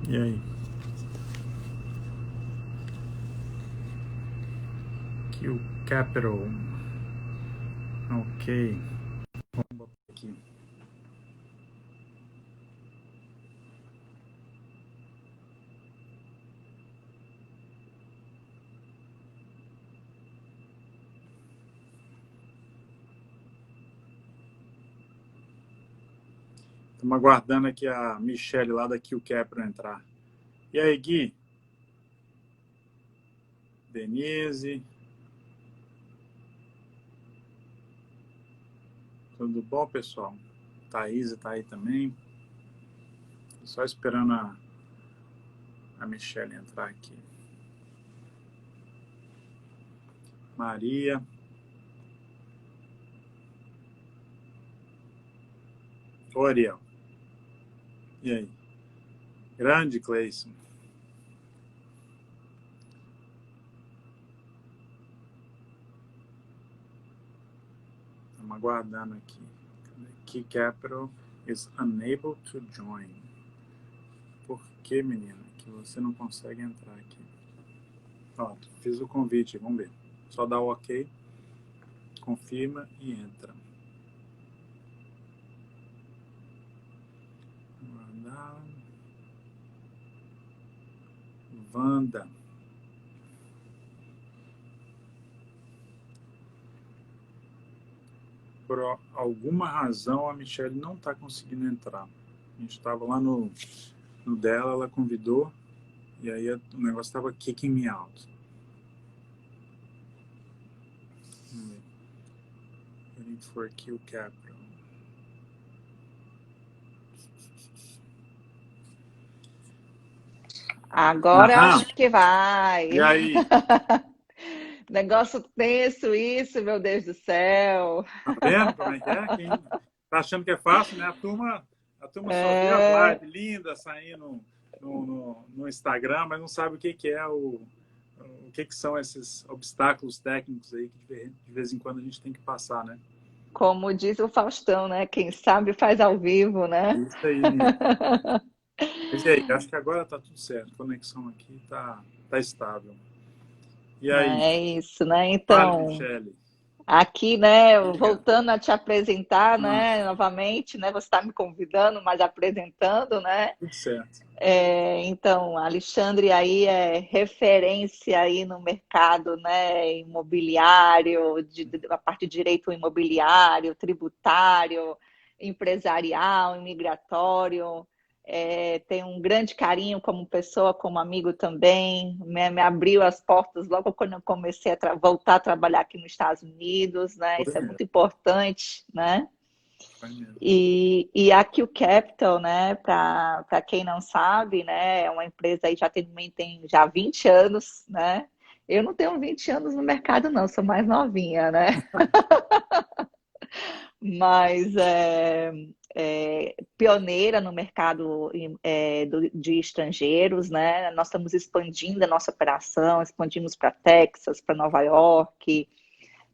E aí? Q Capital. Ok. Vamos botar aqui. Estamos aguardando aqui a Michelle lá da Q Capital entrar. E aí, Gui? Denise? Tudo bom, pessoal? Thaís está aí também. Só esperando a Michelle entrar aqui. Maria. Ô, Ariel. E aí? Grande Cleison. Estamos aguardando aqui. Key Capital is unable to join. Por que, menina? Que você não consegue entrar aqui. Pronto, fiz o convite, vamos ver. Só dá o OK, confirma e entra. Wanda. Por alguma razão a Michelle não está conseguindo entrar. A gente estava lá no dela, ela convidou e aí o negócio estava kicking me out. Vamos ver. Waiting for Q Capital. Agora Aham. acho que vai. E aí? Negócio tenso isso, meu Deus do céu. Tá vendo como é que é? Quem tá achando que é fácil, né? A turma só vê as É, lives lindas saindo no Instagram, mas não sabe o que é o que são esses obstáculos técnicos aí que de vez em quando a gente tem que passar, né? como diz o Faustão, né? Quem sabe faz ao vivo, né? Isso aí, menino. Mas e aí, acho que agora tá tudo certo. A conexão aqui tá estável. E aí? É isso, né? Fale, Então, Michele. aqui, né, Diga. voltando a te apresentar, Ah, né, novamente, né, você está me convidando, mas apresentando, né? tudo certo. Então, Alexandre aí é referência aí no mercado, né, imobiliário, a parte de direito imobiliário, tributário, empresarial, imigratório. Tem um grande carinho como pessoa, como amigo também. Me abriu as portas logo quando eu comecei a voltar a trabalhar aqui nos Estados Unidos, né? Foi Isso é mesmo. muito importante, né? Foi mesmo. E a Q Capital, né, para quem não sabe, né, é uma empresa aí tem já 20 anos, né? Eu não tenho 20 anos no mercado, não, sou mais novinha, né? Mas pioneira no mercado de estrangeiros, né? Nós estamos expandindo a nossa operação, expandimos para Texas, para Nova York,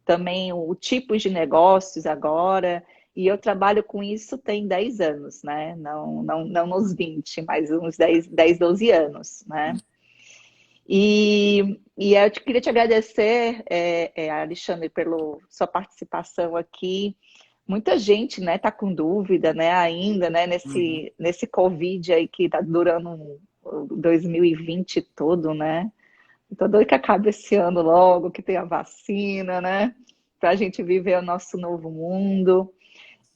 também o tipo de negócios agora, e eu trabalho com isso tem 10 anos, né? Não nos 20, mas uns 12 anos, né? E eu queria te agradecer, Alexandre, pela sua participação aqui. Muita gente, né, tá com dúvida, né, ainda, né, Uhum. nesse Covid aí que tá durando 2020 todo, né? Tô doido que acabe esse ano logo, que tenha vacina, né? Para a gente viver o nosso novo mundo.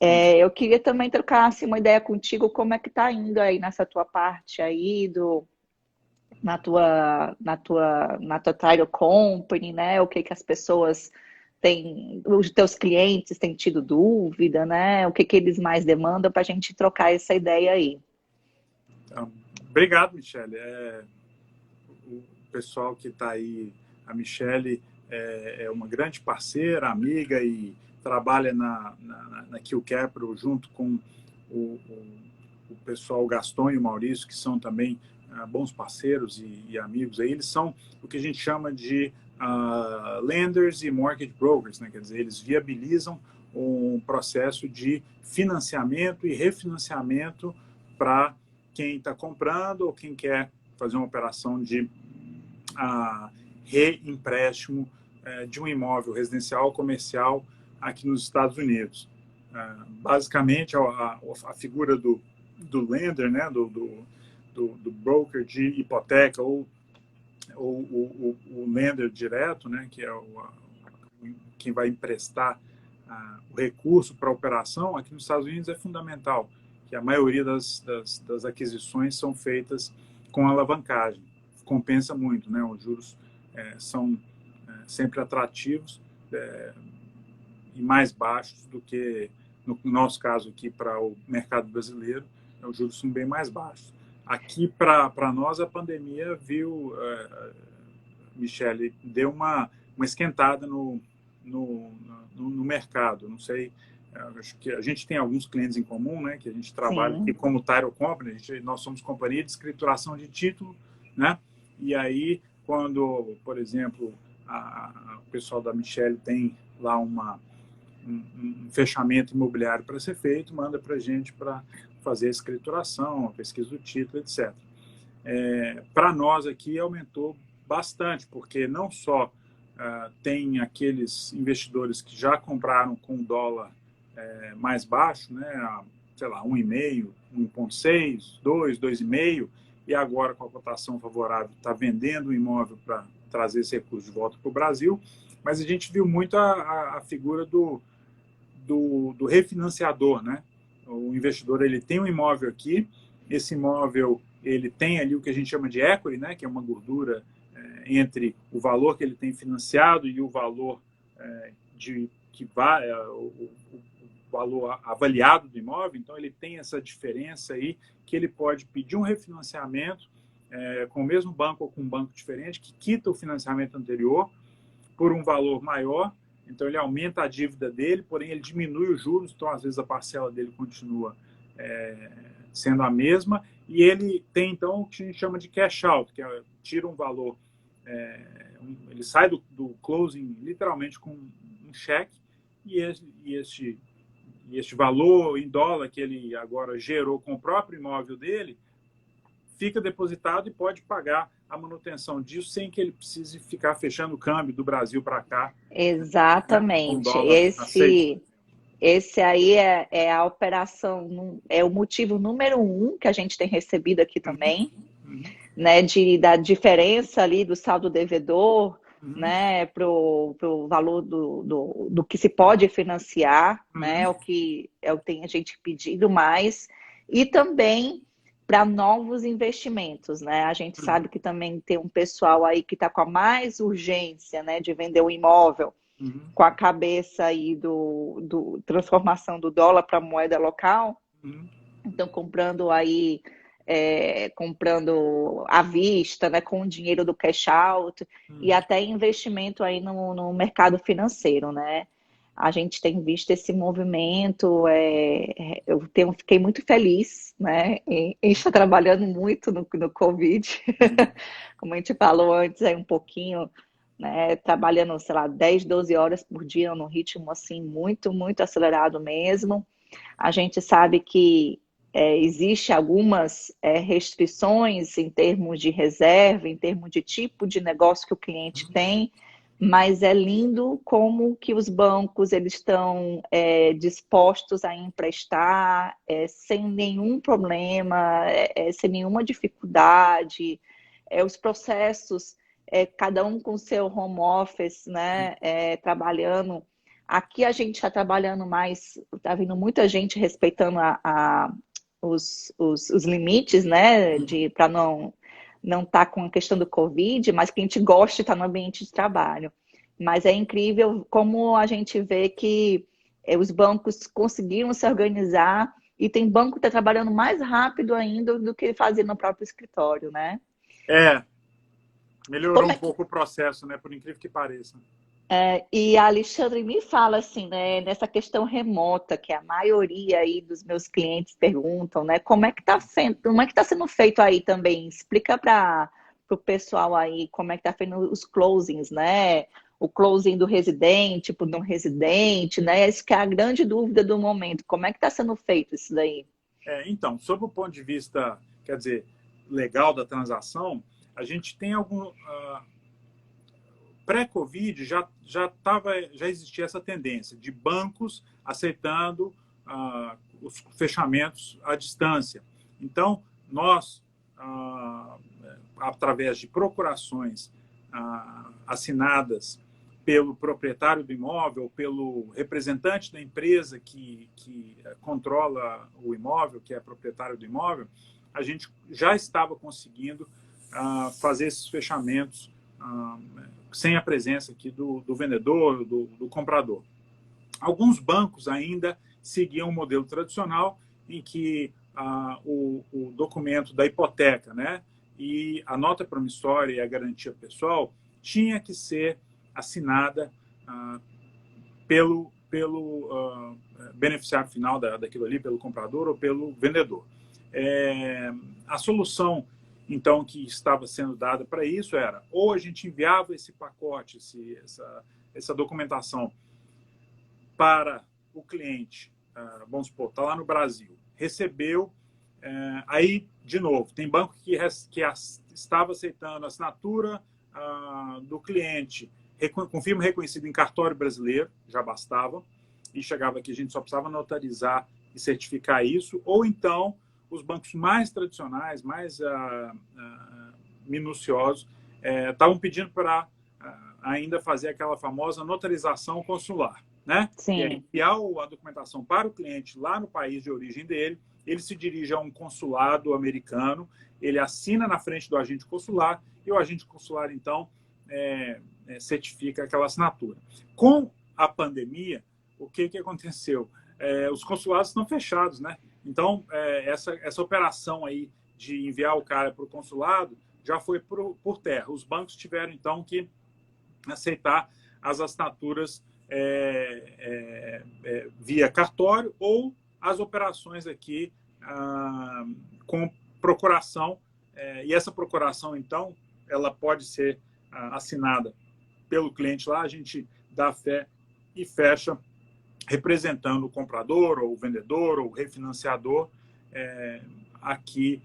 Sim. Eu queria também trocar assim, uma ideia contigo, como é que tá indo aí nessa tua parte aí na tua title company, né? O que que as pessoas têm, os teus clientes têm tido dúvida, né? O que que eles mais demandam para a gente trocar essa ideia aí. Então, obrigado, Michele. O pessoal que está aí, a Michele é uma grande parceira, amiga e trabalha na Q Capital junto com o pessoal, o Gaston e o Maurício, que são também bons parceiros e amigos. Aí eles são o que a gente chama de lenders e mortgage brokers, né? Quer dizer, eles viabilizam um processo de financiamento e refinanciamento para quem está comprando ou quem quer fazer uma operação de reempréstimo de um imóvel residencial ou comercial aqui nos Estados Unidos. Basicamente, a figura do lender, né, do broker de hipoteca ou o lender direto, né, que é quem vai emprestar o recurso para a operação, aqui nos Estados Unidos é fundamental, que a maioria das aquisições são feitas com alavancagem. Compensa muito, né? Os juros são sempre atrativos e mais baixos do que, no nosso caso aqui, para o mercado brasileiro, os juros são bem mais baixos. Aqui, para nós, a pandemia Michele, deu uma esquentada no mercado. Não sei, acho que a gente tem alguns clientes em comum, né, que a gente trabalha aqui como Title Company, nós somos companhia de escrituração de título, né, e aí quando, por exemplo, o pessoal da Michele tem lá um fechamento imobiliário para ser feito, manda para a gente para fazer a escrituração, a pesquisa do título, etc. Para nós aqui aumentou bastante, porque não só tem aqueles investidores que já compraram com o dólar mais baixo, né, sei lá, 1,5, 1,6, 2, 2,5, e agora com a cotação favorável está vendendo o imóvel para trazer esse recurso de volta para o Brasil, mas a gente viu muito a figura do refinanciador, né? O investidor, ele tem um imóvel aqui, esse imóvel ele tem ali o que a gente chama de equity, né, que é uma gordura entre o valor que ele tem financiado e o valor o valor avaliado do imóvel. Então ele tem essa diferença aí que ele pode pedir um refinanciamento com o mesmo banco ou com um banco diferente, que quita o financiamento anterior por um valor maior. Então ele aumenta a dívida dele, porém ele diminui os juros, então às vezes a parcela dele continua sendo a mesma, e ele tem então o que a gente chama de cash out, que tira um valor, ele sai do closing literalmente com um cheque, e este valor em dólar que ele agora gerou com o próprio imóvel dele fica depositado e pode pagar a manutenção disso sem que ele precise ficar fechando o câmbio do Brasil para cá. Exatamente. Esse aí é a operação, é o motivo número 1 que a gente tem recebido aqui também, né, da diferença ali do saldo devedor, né, pro valor do que se pode financiar, né, o que tem a gente pedido mais, e também para novos investimentos, né? A gente sabe que também tem um pessoal aí que está com a mais urgência, né, de vender o imóvel, com a cabeça aí do transformação do dólar para moeda local. Então, comprando à vista, né, com o dinheiro do cash out, e até investimento aí no mercado financeiro, né? A gente tem visto esse movimento, fiquei muito feliz, né, em estar trabalhando muito no Covid, como a gente falou antes, um pouquinho, né, trabalhando, sei lá, 10, 12 horas por dia, num ritmo, assim, muito, muito acelerado mesmo. A gente sabe que existe algumas restrições em termos de reserva, em termos de tipo de negócio que o cliente tem, mas é lindo como que os bancos eles estão dispostos a emprestar sem nenhum problema, sem nenhuma dificuldade. Os processos, cada um com o seu home office, né, trabalhando. Aqui a gente está trabalhando mais, está vindo muita gente respeitando os limites, né, para não estar com a questão do Covid, mas que a gente gosta de estar no ambiente de trabalho. Mas é incrível como a gente vê que os bancos conseguiram se organizar, e tem banco que está trabalhando mais rápido ainda do que fazia no próprio escritório, né? Melhorou um pouco o processo, né, por incrível que pareça. E a Alexandre me fala assim, né, nessa questão remota, que a maioria aí dos meus clientes perguntam, né, como é que está sendo feito aí também? Explica para o pessoal aí como é que está sendo os closings, né? O closing do residente, pro não residente, né? Essa que é a grande dúvida do momento. Como é que está sendo feito isso daí? Então, sob o ponto de vista quer dizer, legal da transação, a gente tem algum... pré-Covid já existia essa tendência de bancos aceitando os fechamentos à distância. Então, nós, através de procurações assinadas pelo proprietário do imóvel, pelo representante da empresa que controla o imóvel, que é proprietário do imóvel, a gente já estava conseguindo fazer esses fechamentos sem a presença aqui do vendedor, do comprador. Alguns bancos ainda seguiam o modelo tradicional em que o documento da hipoteca, né, e a nota promissória e a garantia pessoal tinha que ser assinada pelo beneficiário final daquilo ali, pelo comprador ou pelo vendedor. A solução, então, que estava sendo dada para isso era ou a gente enviava esse pacote, essa documentação para o cliente, vamos supor, está lá no Brasil, recebeu, aí, de novo, tem banco que estava aceitando a assinatura do cliente, com firma reconhecida em cartório brasileiro, já bastava, e chegava aqui, a gente só precisava notarizar e certificar isso, ou então os bancos mais tradicionais, mais minuciosos, estavam pedindo para ainda fazer aquela famosa notarização consular, né? Sim. E aí, enviar a documentação para o cliente lá no país de origem dele, ele se dirige a um consulado americano, ele assina na frente do agente consular e o agente consular, então, certifica aquela assinatura. Com a pandemia, o que aconteceu? Os consulados estão fechados, né? Então, essa operação aí de enviar o cara para o consulado já foi por terra. Os bancos tiveram, então, que aceitar as assinaturas via cartório ou as operações aqui com procuração. E essa procuração, então, ela pode ser assinada pelo cliente lá, a gente dá fé e fecha representando o comprador, ou o vendedor, ou o refinanciador aqui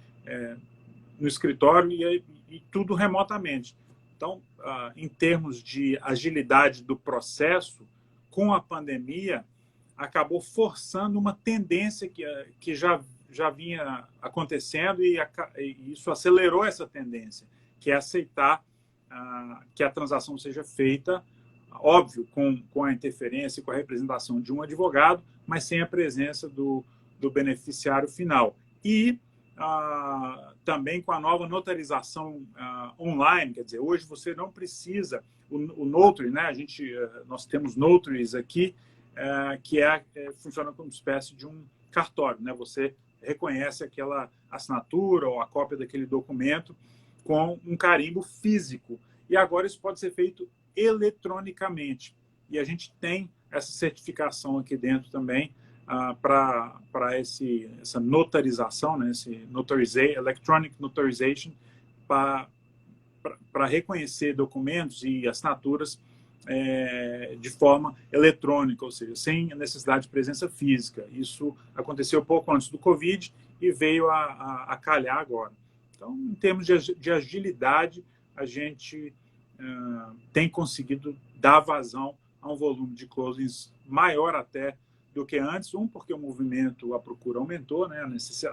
no escritório e tudo remotamente. Então, em termos de agilidade do processo, com a pandemia, acabou forçando uma tendência que já vinha acontecendo e isso acelerou essa tendência, que é aceitar que a transação seja feita, óbvio, com a interferência e com a representação de um advogado, mas sem a presença do beneficiário final. E também com a nova notarização online, quer dizer, hoje você não precisa, o notary, né? Nós temos notaries aqui, que funciona como uma espécie de um cartório, né? Você reconhece aquela assinatura ou a cópia daquele documento com um carimbo físico. E agora isso pode ser feito eletronicamente. E a gente tem essa certificação aqui dentro também para essa notarização, né? Esse electronic notarization, para reconhecer documentos e assinaturas de forma eletrônica, ou seja, sem a necessidade de presença física. Isso aconteceu pouco antes do Covid e veio a calhar agora. Então, em termos de agilidade, a gente tem conseguido dar vazão a um volume de closings maior até do que antes. Porque o movimento, a procura aumentou, né?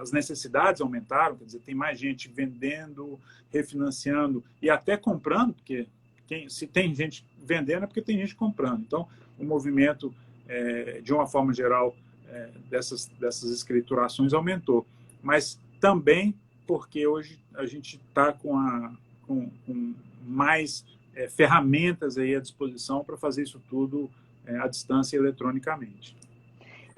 As necessidades aumentaram, quer dizer, tem mais gente vendendo, refinanciando e até comprando, porque se tem gente vendendo é porque tem gente comprando. Então, o movimento, de uma forma geral, dessas escriturações aumentou. Mas também porque hoje a gente está com mais ferramentas aí à disposição para fazer isso tudo à distância eletronicamente.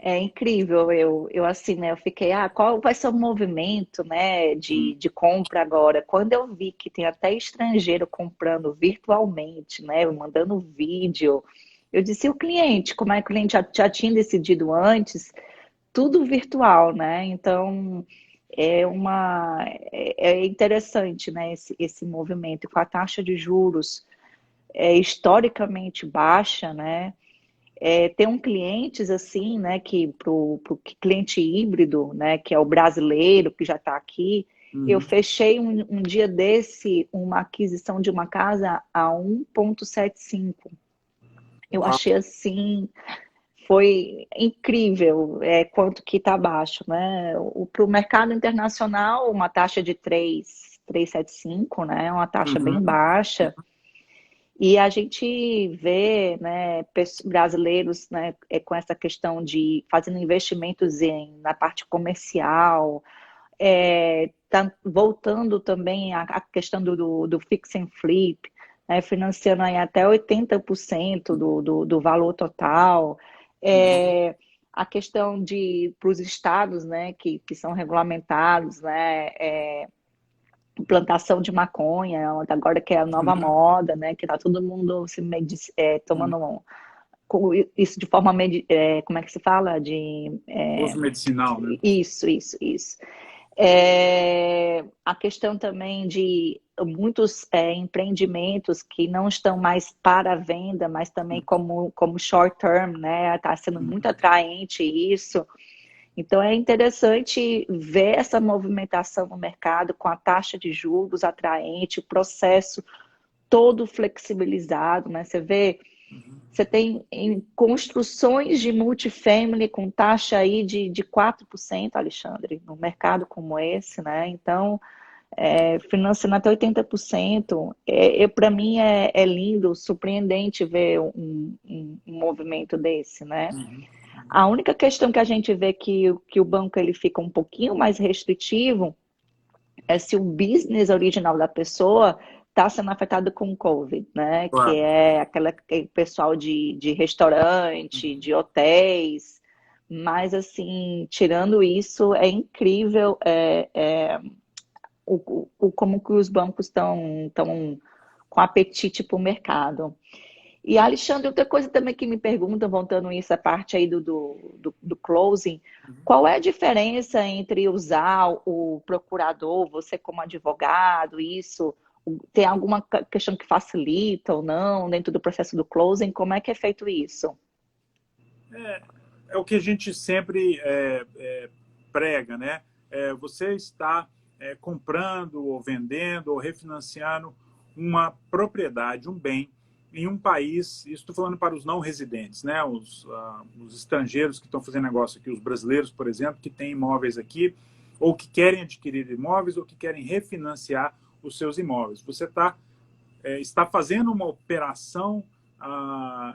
É incrível, eu assim, né, eu fiquei, qual vai ser o movimento, né, de compra agora? Quando eu vi que tem até estrangeiro comprando virtualmente, né, mandando vídeo, eu disse, o cliente, como é que o cliente já tinha decidido antes, tudo virtual, né, então é interessante, né, esse movimento, com a taxa de juros historicamente baixa, né, tem clientes assim, né, que pro cliente híbrido, né, que é o brasileiro que já está aqui, Eu fechei um dia desse uma aquisição de uma casa a 1,75. Eu Uau. achei assim, foi incrível quanto que está baixo, né? Para o mercado internacional, uma taxa de 3,75, né? Uma taxa bem Uhum. baixa. E a gente vê, né, brasileiros, né, com essa questão de fazendo investimentos na parte comercial, tá voltando também a questão do fix and flip, né, financiando aí até 80% do valor total. A questão para os estados, né, que são regulamentados, né, plantação de maconha, agora que é a nova Uhum. moda, né, que tá todo mundo tomando isso de forma, como é que se fala? Uso medicinal, né? Isso. A questão também de muitos empreendimentos que não estão mais para venda, mas também como short term, né? Está sendo muito atraente isso. Então é interessante ver essa movimentação no mercado com a taxa de juros atraente, o processo todo flexibilizado, né? Você tem em construções de multifamily com taxa aí de 4%, Alexandre, num mercado como esse, né? Então, financiando até 80%, para mim é lindo, surpreendente ver um movimento desse, né? A única questão que a gente vê que o banco ele fica um pouquinho mais restritivo é se o business original da pessoa está sendo afetado com o COVID, né? Que Claro. é aquele pessoal de restaurante, de hotéis. Mas, assim, tirando isso, é incrível como que os bancos estão com apetite para o mercado. E, Alexandre, outra coisa também que me perguntam, voltando isso, a parte aí do closing, qual é a diferença entre usar o procurador, você como advogado, isso, tem alguma questão que facilita ou não dentro do processo do closing? Como é que é feito isso? É o que a gente sempre prega, né? Você está comprando ou vendendo ou refinanciando uma propriedade, um bem, em um país, isso estou falando para os não residentes, né? Os estrangeiros que estão fazendo negócio aqui, os brasileiros, por exemplo, que têm imóveis aqui, ou que querem adquirir imóveis, ou que querem refinanciar os seus imóveis. Você está fazendo uma operação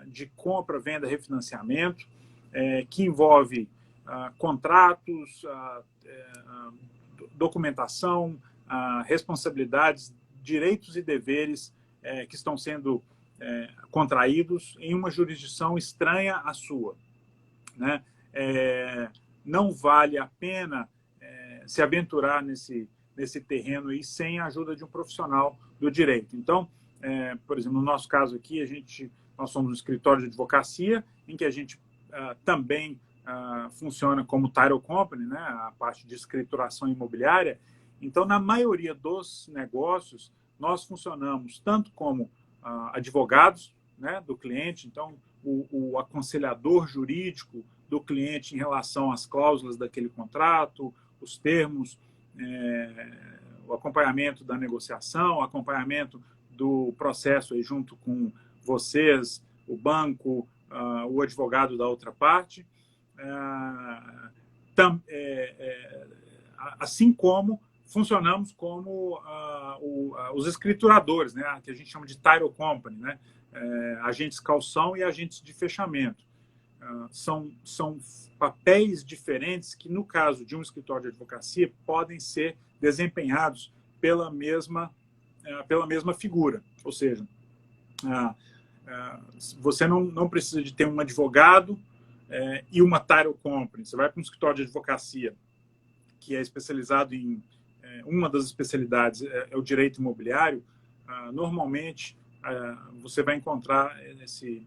de compra, venda, refinanciamento, que envolve contratos, documentação, responsabilidades, direitos e deveres que estão sendo contraídos em uma jurisdição estranha à sua, né? Não vale a pena se aventurar nesse terreno aí sem a ajuda de um profissional do direito. Então, por exemplo, no nosso caso aqui, nós somos um escritório de advocacia em que a gente também funciona como title company, né, a parte de escrituração imobiliária. Então, na maioria dos negócios, nós funcionamos tanto como advogados, né, do cliente, então o aconselhador jurídico do cliente em relação às cláusulas daquele contrato, os termos, o acompanhamento da negociação, o acompanhamento do processo aí junto com vocês, o banco, o advogado da outra parte, assim como funcionamos como os escrituradores, né, que a gente chama de title company, né, agentes calção e agentes de fechamento. São papéis diferentes que, no caso de um escritório de advocacia, podem ser desempenhados pela mesma figura. Ou seja, você não precisa de ter um advogado e uma title company. Você vai para um escritório de advocacia que é especializado em uma das especialidades é o direito imobiliário. Normalmente você vai encontrar esse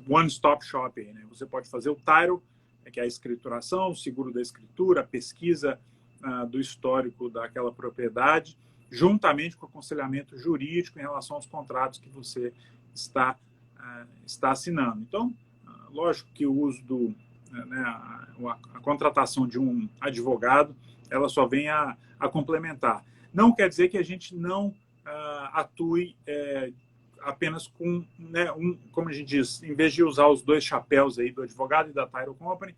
one-stop shop. Né? Você pode fazer o title, que é a escrituração, o seguro da escritura, a pesquisa do histórico daquela propriedade, juntamente com o aconselhamento jurídico em relação aos contratos que você está assinando. Então, lógico que o uso a contratação de um advogado ela só vem a complementar. Não quer dizer que a gente não atue apenas com, né, como a gente diz, em vez de usar os dois chapéus aí do advogado e da Title Company,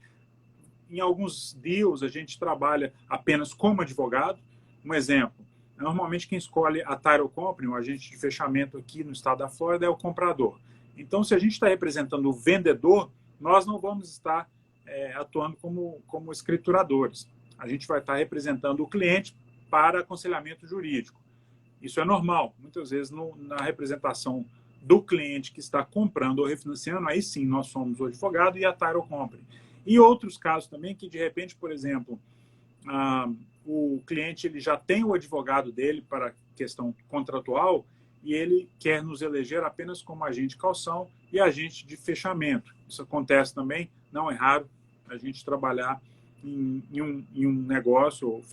em alguns deals a gente trabalha apenas como advogado. Um exemplo, normalmente quem escolhe a Title Company, o agente de fechamento aqui no estado da Flórida, é o comprador. Então, se a gente está representando o vendedor, nós não vamos estar atuando como escrituradores. A gente vai estar representando o cliente para aconselhamento jurídico. Isso é normal. Muitas vezes, na representação do cliente que está comprando ou refinanciando, aí sim, nós somos o advogado e a Title Company. E outros casos também que, de repente, por exemplo, o cliente ele já tem o advogado dele para questão contratual e ele quer nos eleger apenas como agente de calção e agente de fechamento. Isso acontece também, não é raro a gente trabalhar em um negócio ou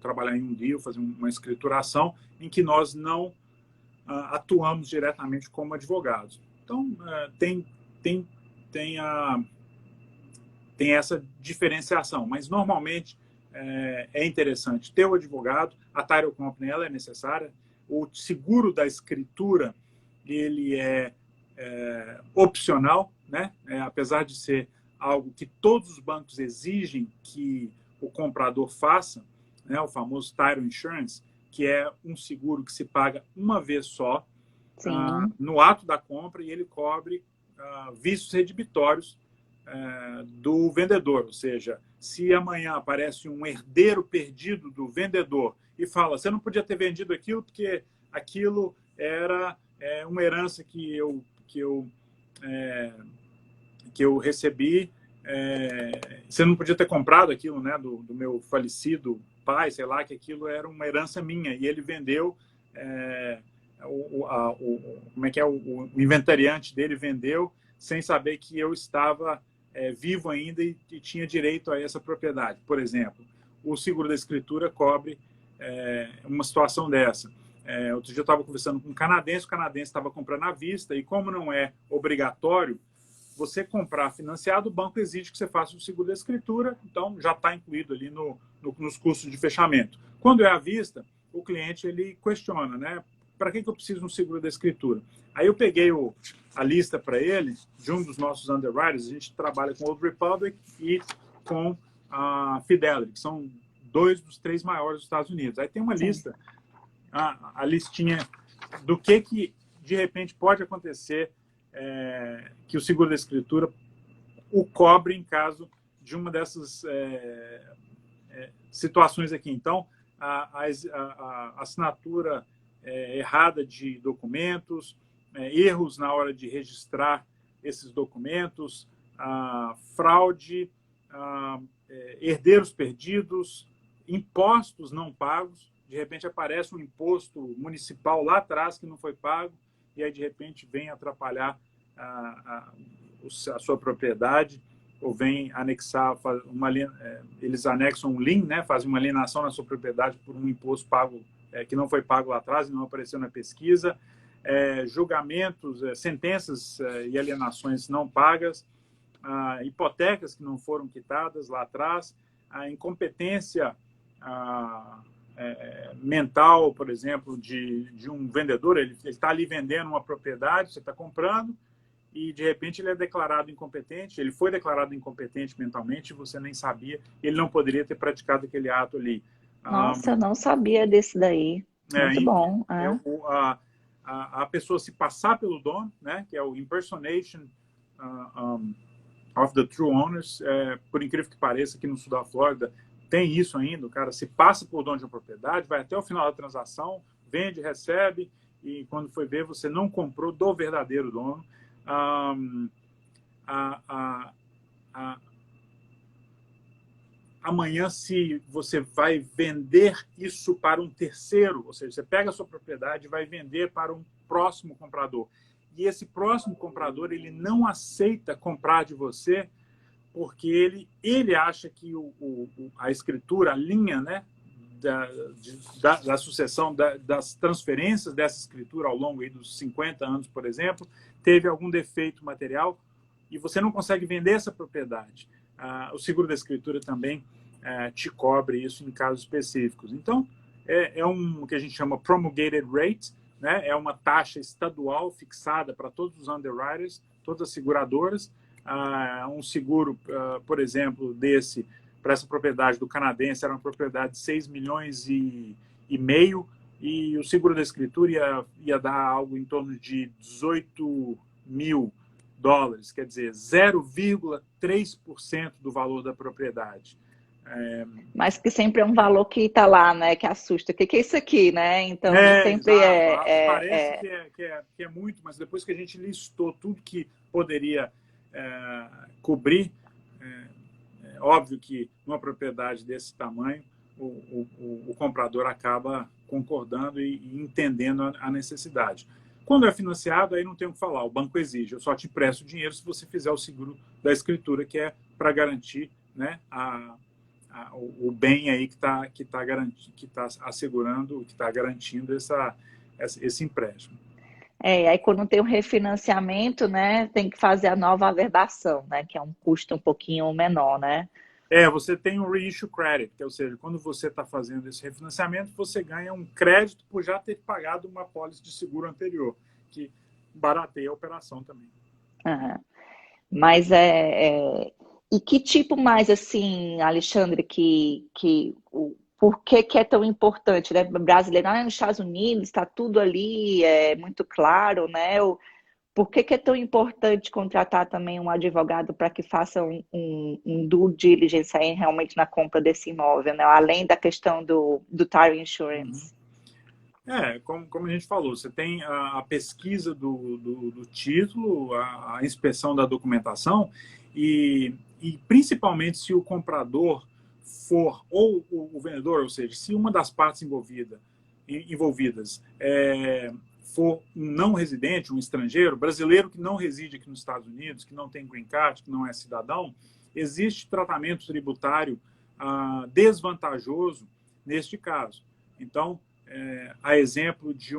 trabalhar em um deal, fazer uma escrituração em que nós não atuamos diretamente como advogados. Então, tem essa diferenciação, mas normalmente é interessante ter o advogado, a Title Company ela é necessária, o seguro da escritura ele é opcional, né? Apesar de ser algo que todos os bancos exigem que o comprador faça, né? O famoso Title Insurance, que é um seguro que se paga uma vez só no ato da compra e ele cobre vícios redibitórios do vendedor, ou seja, se amanhã aparece um herdeiro perdido do vendedor e fala, você não podia ter vendido aquilo porque aquilo era uma herança que eu recebi, você não podia ter comprado aquilo, né, do meu falecido pai, sei lá, que aquilo era uma herança minha e ele vendeu, como é que é, o inventariante dele vendeu sem saber que eu estava vivo ainda e tinha direito a essa propriedade. Por exemplo, o seguro da escritura cobre uma situação dessa. Outro dia eu estava conversando com um canadense, o canadense estava comprando à vista e como não é obrigatório você comprar financiado, o banco exige que você faça o seguro da escritura, então já está incluído ali nos custos de fechamento. Quando é à vista, o cliente ele questiona, né? Para que eu preciso de um seguro da escritura? Aí eu peguei a lista para ele, de um dos nossos underwriters, a gente trabalha com Old Republic e com a Fidelity, que são 2 dos 3 maiores dos Estados Unidos. Aí tem uma lista, a listinha do que de repente pode acontecer que o seguro da escritura o cobre em caso de uma dessas situações aqui. Então, a assinatura errada de documentos, erros na hora de registrar esses documentos, fraude, herdeiros perdidos, impostos não pagos. De repente aparece um imposto municipal lá atrás que não foi pago e aí de repente vem atrapalhar a sua propriedade ou vem anexar, eles anexam um lien, né, fazem uma alienação na sua propriedade por um imposto pago que não foi pago lá atrás e não apareceu na pesquisa, julgamentos, sentenças e alienações não pagas, hipotecas que não foram quitadas lá atrás, a incompetência mental, por exemplo, de um vendedor, ele está ali vendendo uma propriedade, você está comprando, e de repente ele é declarado incompetente, ele foi declarado incompetente mentalmente, você nem sabia, ele não poderia ter praticado aquele ato ali. Nossa, eu não sabia desse daí. Muito bom. A pessoa se passar pelo dono, né, que é o impersonation of the true owners, por incrível que pareça, aqui no sul da Flórida, tem isso ainda, o cara se passa por dono de uma propriedade, vai até o final da transação, vende, recebe, e quando foi ver, você não comprou do verdadeiro dono. Amanhã, se você vai vender isso para um terceiro, ou seja, você pega a sua propriedade e vai vender para um próximo comprador. E esse próximo comprador, ele não aceita comprar de você porque ele acha que a escritura, a linha, né, da sucessão, das transferências dessa escritura ao longo aí dos 50 anos, por exemplo, teve algum defeito material e você não consegue vender essa propriedade. O seguro da escritura também te cobre isso em casos específicos. Então, é um que a gente chama promulgated rate, né? É uma taxa estadual fixada para todos os underwriters, todas as seguradoras. Um seguro, por exemplo, para essa propriedade do canadense, era uma propriedade de 6 milhões e meio, e o seguro da escritura ia dar algo em torno de 18 mil dólares, quer dizer, 0,3% do valor da propriedade. Mas que sempre é um valor que está lá, né? Que assusta. O que é isso aqui, né? Então, sempre exato. Parece que é muito, mas depois que a gente listou tudo que poderia cobrir, é óbvio que numa propriedade desse tamanho, o comprador acaba concordando e entendendo a necessidade. Quando é financiado, aí não tem o que falar, o banco exige, eu só te presto dinheiro se você fizer o seguro da escritura, que é para garantir, né, o bem aí que está assegurando, que está garantindo esse empréstimo. Aí quando tem o refinanciamento, né, tem que fazer a nova averbação, né, que é um custo um pouquinho menor, né? Você tem um reissue credit, ou seja, quando você está fazendo esse refinanciamento, você ganha um crédito por já ter pagado uma pólice de seguro anterior, que barateia a operação também. Uhum. Mas e que tipo mais assim, Alexandre, por que é tão importante, né? Brasileiro, nos Estados Unidos está tudo ali, é muito claro, né? Por que é tão importante contratar também um advogado para que faça um due diligence aí realmente na compra desse imóvel, né? Além da questão do title insurance. Como a gente falou, você tem a pesquisa do título, a inspeção da documentação e principalmente se o comprador for, ou o vendedor, ou seja, se uma das partes envolvidas for um não residente, um estrangeiro, brasileiro que não reside aqui nos Estados Unidos, que não tem green card, que não é cidadão, existe tratamento tributário desvantajoso neste caso. Então, a exemplo de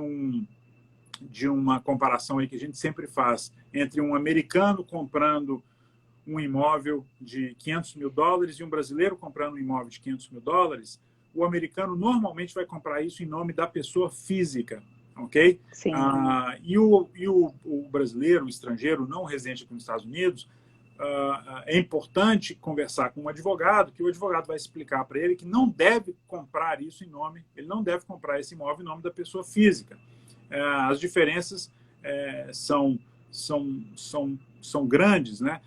uma comparação aí que a gente sempre faz entre um americano comprando um imóvel de 500 mil dólares e um brasileiro comprando um imóvel de 500 mil dólares, o americano normalmente vai comprar isso em nome da pessoa física, ok? Sim. E o brasileiro, o estrangeiro não residente aqui nos Estados Unidos, é importante conversar com um advogado, que o advogado vai explicar para ele que não deve comprar isso em nome, ele não deve comprar esse imóvel em nome da pessoa física. As diferenças são grandes, né?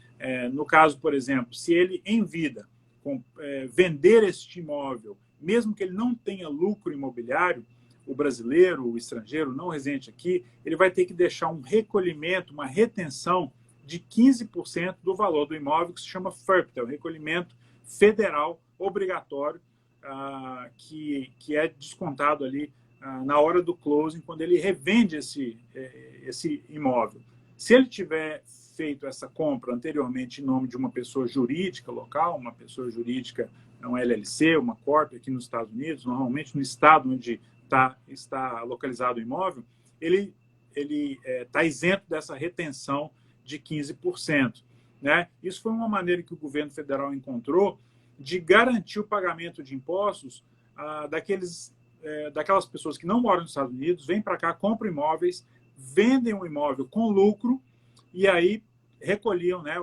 No caso, por exemplo, se ele em vida vender este imóvel, mesmo que ele não tenha lucro imobiliário, o brasileiro, o estrangeiro não residente aqui, ele vai ter que deixar um recolhimento, uma retenção de 15% do valor do imóvel, que se chama FERP, é o recolhimento federal obrigatório, que é descontado ali na hora do closing, quando ele revende esse imóvel. Se ele tiver feito essa compra anteriormente em nome de uma pessoa jurídica local, uma pessoa jurídica, um LLC, uma Corp aqui nos Estados Unidos, normalmente no estado onde está localizado o imóvel, ele está isento dessa retenção de 15%. Né? Isso foi uma maneira que o governo federal encontrou de garantir o pagamento de impostos daquelas pessoas que não moram nos Estados Unidos, vêm para cá, compram imóveis, vendem um imóvel com lucro e aí recolhiam, né,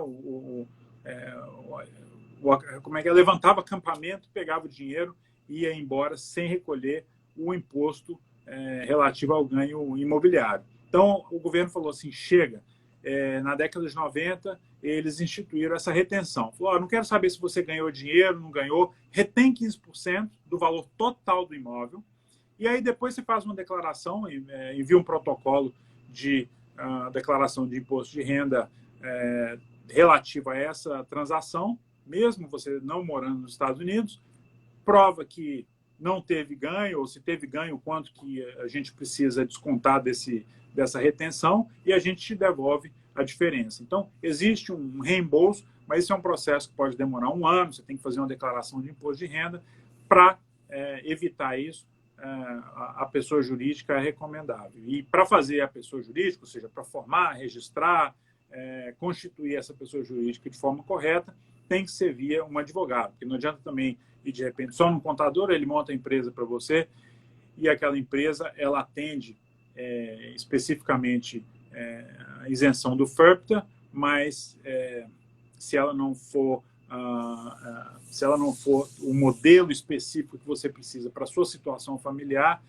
levantava acampamento, pegava o dinheiro e ia embora sem recolher o imposto relativo ao ganho imobiliário. Então, o governo falou assim, chega. Na década de 90, eles instituíram essa retenção. Falou, não quero saber se você ganhou dinheiro, não ganhou, retém 15% do valor total do imóvel, e aí depois você faz uma declaração, envia um protocolo de declaração de imposto de renda relativo a essa transação, mesmo você não morando nos Estados Unidos, prova que não teve ganho, ou se teve ganho, quanto que a gente precisa descontar dessa retenção, e a gente te devolve a diferença. Então, existe um reembolso, mas isso é um processo que pode demorar 1 ano, você tem que fazer uma declaração de imposto de renda. Para evitar isso, a pessoa jurídica é recomendável. E para fazer a pessoa jurídica, ou seja, para formar, registrar, constituir essa pessoa jurídica de forma correta, tem que ser via um advogado, porque não adianta também e de repente só no contador ele monta a empresa para você e aquela empresa ela atende especificamente a isenção do FIRPTA, mas se ela não for o modelo específico que você precisa para a sua situação familiar,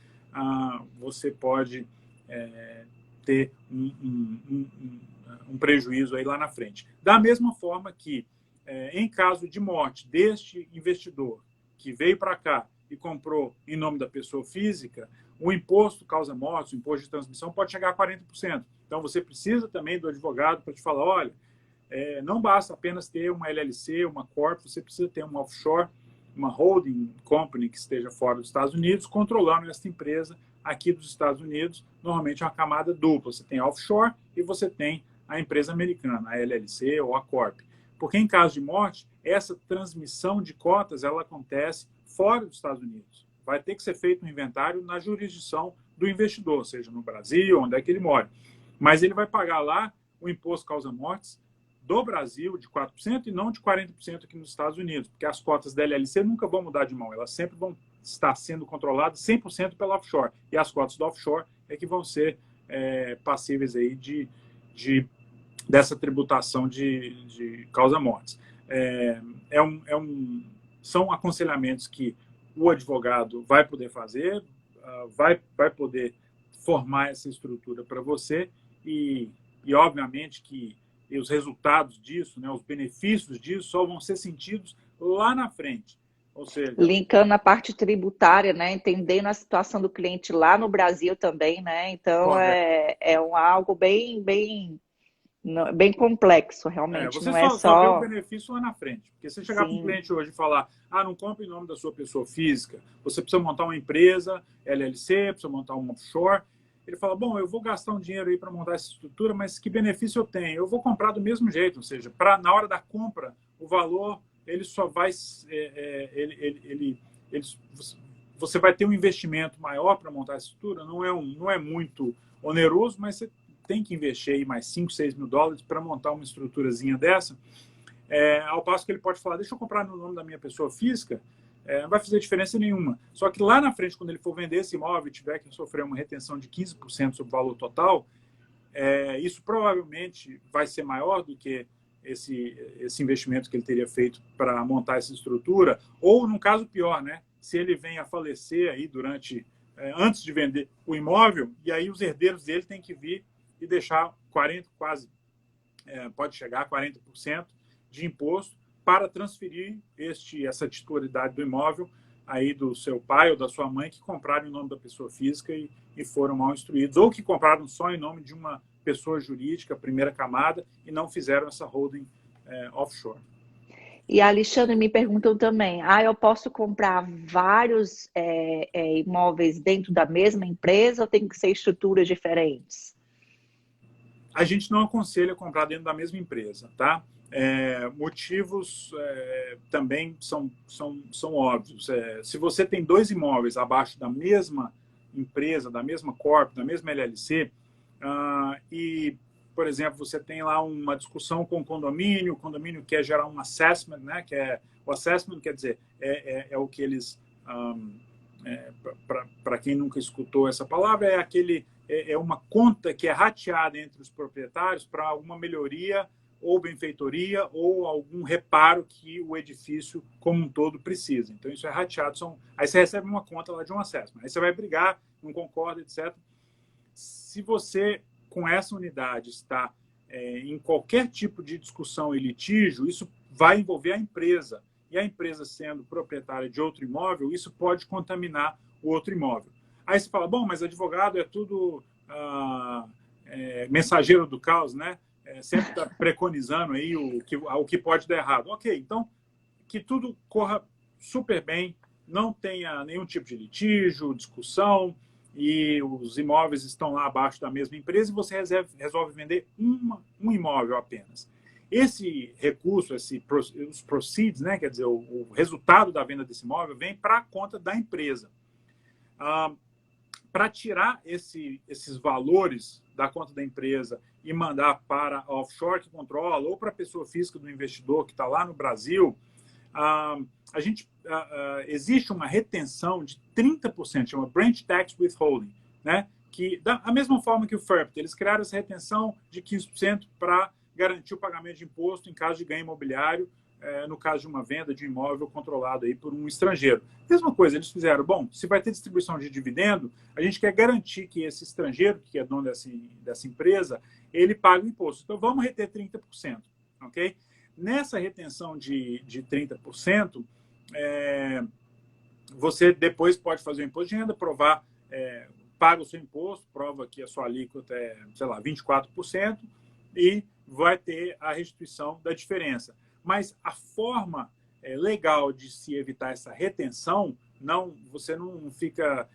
você pode ter um prejuízo aí lá na frente. Da mesma forma que, em caso de morte deste investidor que veio para cá e comprou em nome da pessoa física, o imposto causa-morte, o imposto de transmissão, pode chegar a 40%. Então, você precisa também do advogado para te falar, olha, não basta apenas ter uma LLC, uma corp, você precisa ter uma offshore, uma holding company que esteja fora dos Estados Unidos, controlando essa empresa aqui dos Estados Unidos. Normalmente é uma camada dupla. Você tem a offshore e você tem a empresa americana, a LLC ou a corp. Porque em caso de morte, essa transmissão de cotas ela acontece fora dos Estados Unidos. Vai ter que ser feito um inventário na jurisdição do investidor, seja no Brasil, onde é que ele mora. Mas ele vai pagar lá o imposto causa-mortes do Brasil de 4% e não de 40% aqui nos Estados Unidos, porque as cotas da LLC nunca vão mudar de mão, elas sempre vão estar sendo controladas 100% pela offshore. E as cotas do offshore é que vão ser passíveis aí dessa tributação de causa-mortes. São aconselhamentos que o advogado vai poder fazer, vai poder formar essa estrutura para você e obviamente que os resultados disso, né, os benefícios disso só vão ser sentidos lá na frente. Ou seja, linkando a parte tributária, né, entendendo a situação do cliente lá no Brasil também, né? Então algo bem complexo, realmente. Você não é só vê o benefício lá na frente. Porque se chegar para um Sim. cliente hoje e falar, não compre em nome da sua pessoa física, você precisa montar uma empresa, LLC, precisa montar uma offshore. Ele fala, bom, eu vou gastar um dinheiro aí para montar essa estrutura, mas que benefício eu tenho? Eu vou comprar do mesmo jeito, ou seja, na hora da compra, o valor, ele só vai... você vai ter um investimento maior para montar essa estrutura, não é muito oneroso, mas você tem que investir aí mais 5, 6 mil dólares para montar uma estruturazinha dessa, ao passo que ele pode falar, deixa eu comprar no nome da minha pessoa física, não vai fazer diferença nenhuma. Só que lá na frente, quando ele for vender esse imóvel e tiver que sofrer uma retenção de 15% sobre o valor total, isso provavelmente vai ser maior do que esse investimento que ele teria feito para montar essa estrutura, ou, num caso pior, né, se ele vem a falecer aí antes de vender o imóvel, e aí os herdeiros dele têm que vir e deixar 40%, pode chegar a 40% de imposto para transferir essa titularidade do imóvel aí do seu pai ou da sua mãe que compraram em nome da pessoa física e foram mal instruídos, ou que compraram só em nome de uma pessoa jurídica, primeira camada, e não fizeram essa holding offshore. E a Alexandre me perguntam também, eu posso comprar vários imóveis dentro da mesma empresa ou tem que ser estruturas diferentes? A gente não aconselha comprar dentro da mesma empresa, tá? Motivos também são óbvios. Se você tem 2 imóveis abaixo da mesma empresa, da mesma corp, da mesma LLC, e, por exemplo, você tem lá uma discussão com o condomínio quer gerar um assessment, né? O assessment quer dizer, é o que eles, para quem nunca escutou essa palavra, é uma conta que é rateada entre os proprietários para alguma melhoria ou benfeitoria ou algum reparo que o edifício como um todo precisa. Então, isso é rateado. Aí você recebe uma conta lá de um assessment. Aí você vai brigar, não concorda, etc. Se você, com essa unidade, está em qualquer tipo de discussão e litígio, isso vai envolver a empresa. E a empresa sendo proprietária de outro imóvel, isso pode contaminar o outro imóvel. Aí você fala, bom, mas advogado é tudo mensageiro do caos, né? Sempre está preconizando aí o que pode dar errado. Ok, então, que tudo corra super bem, não tenha nenhum tipo de litígio, discussão, e os imóveis estão lá abaixo da mesma empresa e você resolve vender um imóvel apenas. Esse recurso, os proceeds, né, quer dizer, o resultado da venda desse imóvel vem para a conta da empresa. Para tirar esses valores da conta da empresa e mandar para a offshore que controla ou para a pessoa física do investidor que está lá no Brasil, A gente, existe uma retenção de 30%, chama Branch Tax Withholding, né? Que, da mesma forma que o FIRPT, eles criaram essa retenção de 15% para garantir o pagamento de imposto em caso de ganho imobiliário, no caso de uma venda de um imóvel controlado aí por um estrangeiro. Mesma coisa, eles fizeram, bom, se vai ter distribuição de dividendo, a gente quer garantir que esse estrangeiro, que é dono dessa empresa, ele pague o imposto. Então, vamos reter 30%, ok? Nessa retenção de 30%, você depois pode fazer o imposto de renda, provar, paga o seu imposto, prova que a sua alíquota é, sei lá, 24%, e vai ter a restituição da diferença. Mas a forma legal de se evitar essa retenção, você não fica,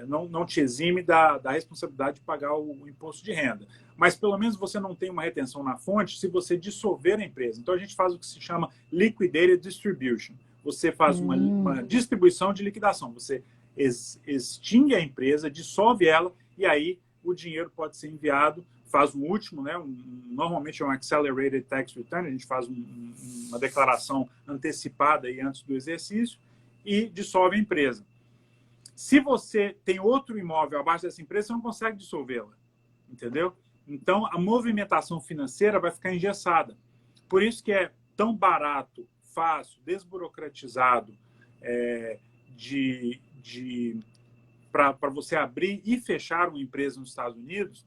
não te exime da responsabilidade de pagar o imposto de renda. Mas pelo menos você não tem uma retenção na fonte se você dissolver a empresa. Então a gente faz o que se chama liquidated distribution. Você faz uma distribuição de liquidação. Você extingue a empresa, dissolve ela, e aí o dinheiro pode ser enviado, faz o último, né? Normalmente é um Accelerated Tax Return, a gente faz uma declaração antecipada aí antes do exercício e dissolve a empresa. Se você tem outro imóvel abaixo dessa empresa, você não consegue dissolvê-la, entendeu? Então, a movimentação financeira vai ficar engessada. Por isso que é tão barato, fácil, desburocratizado, para você abrir e fechar uma empresa nos Estados Unidos.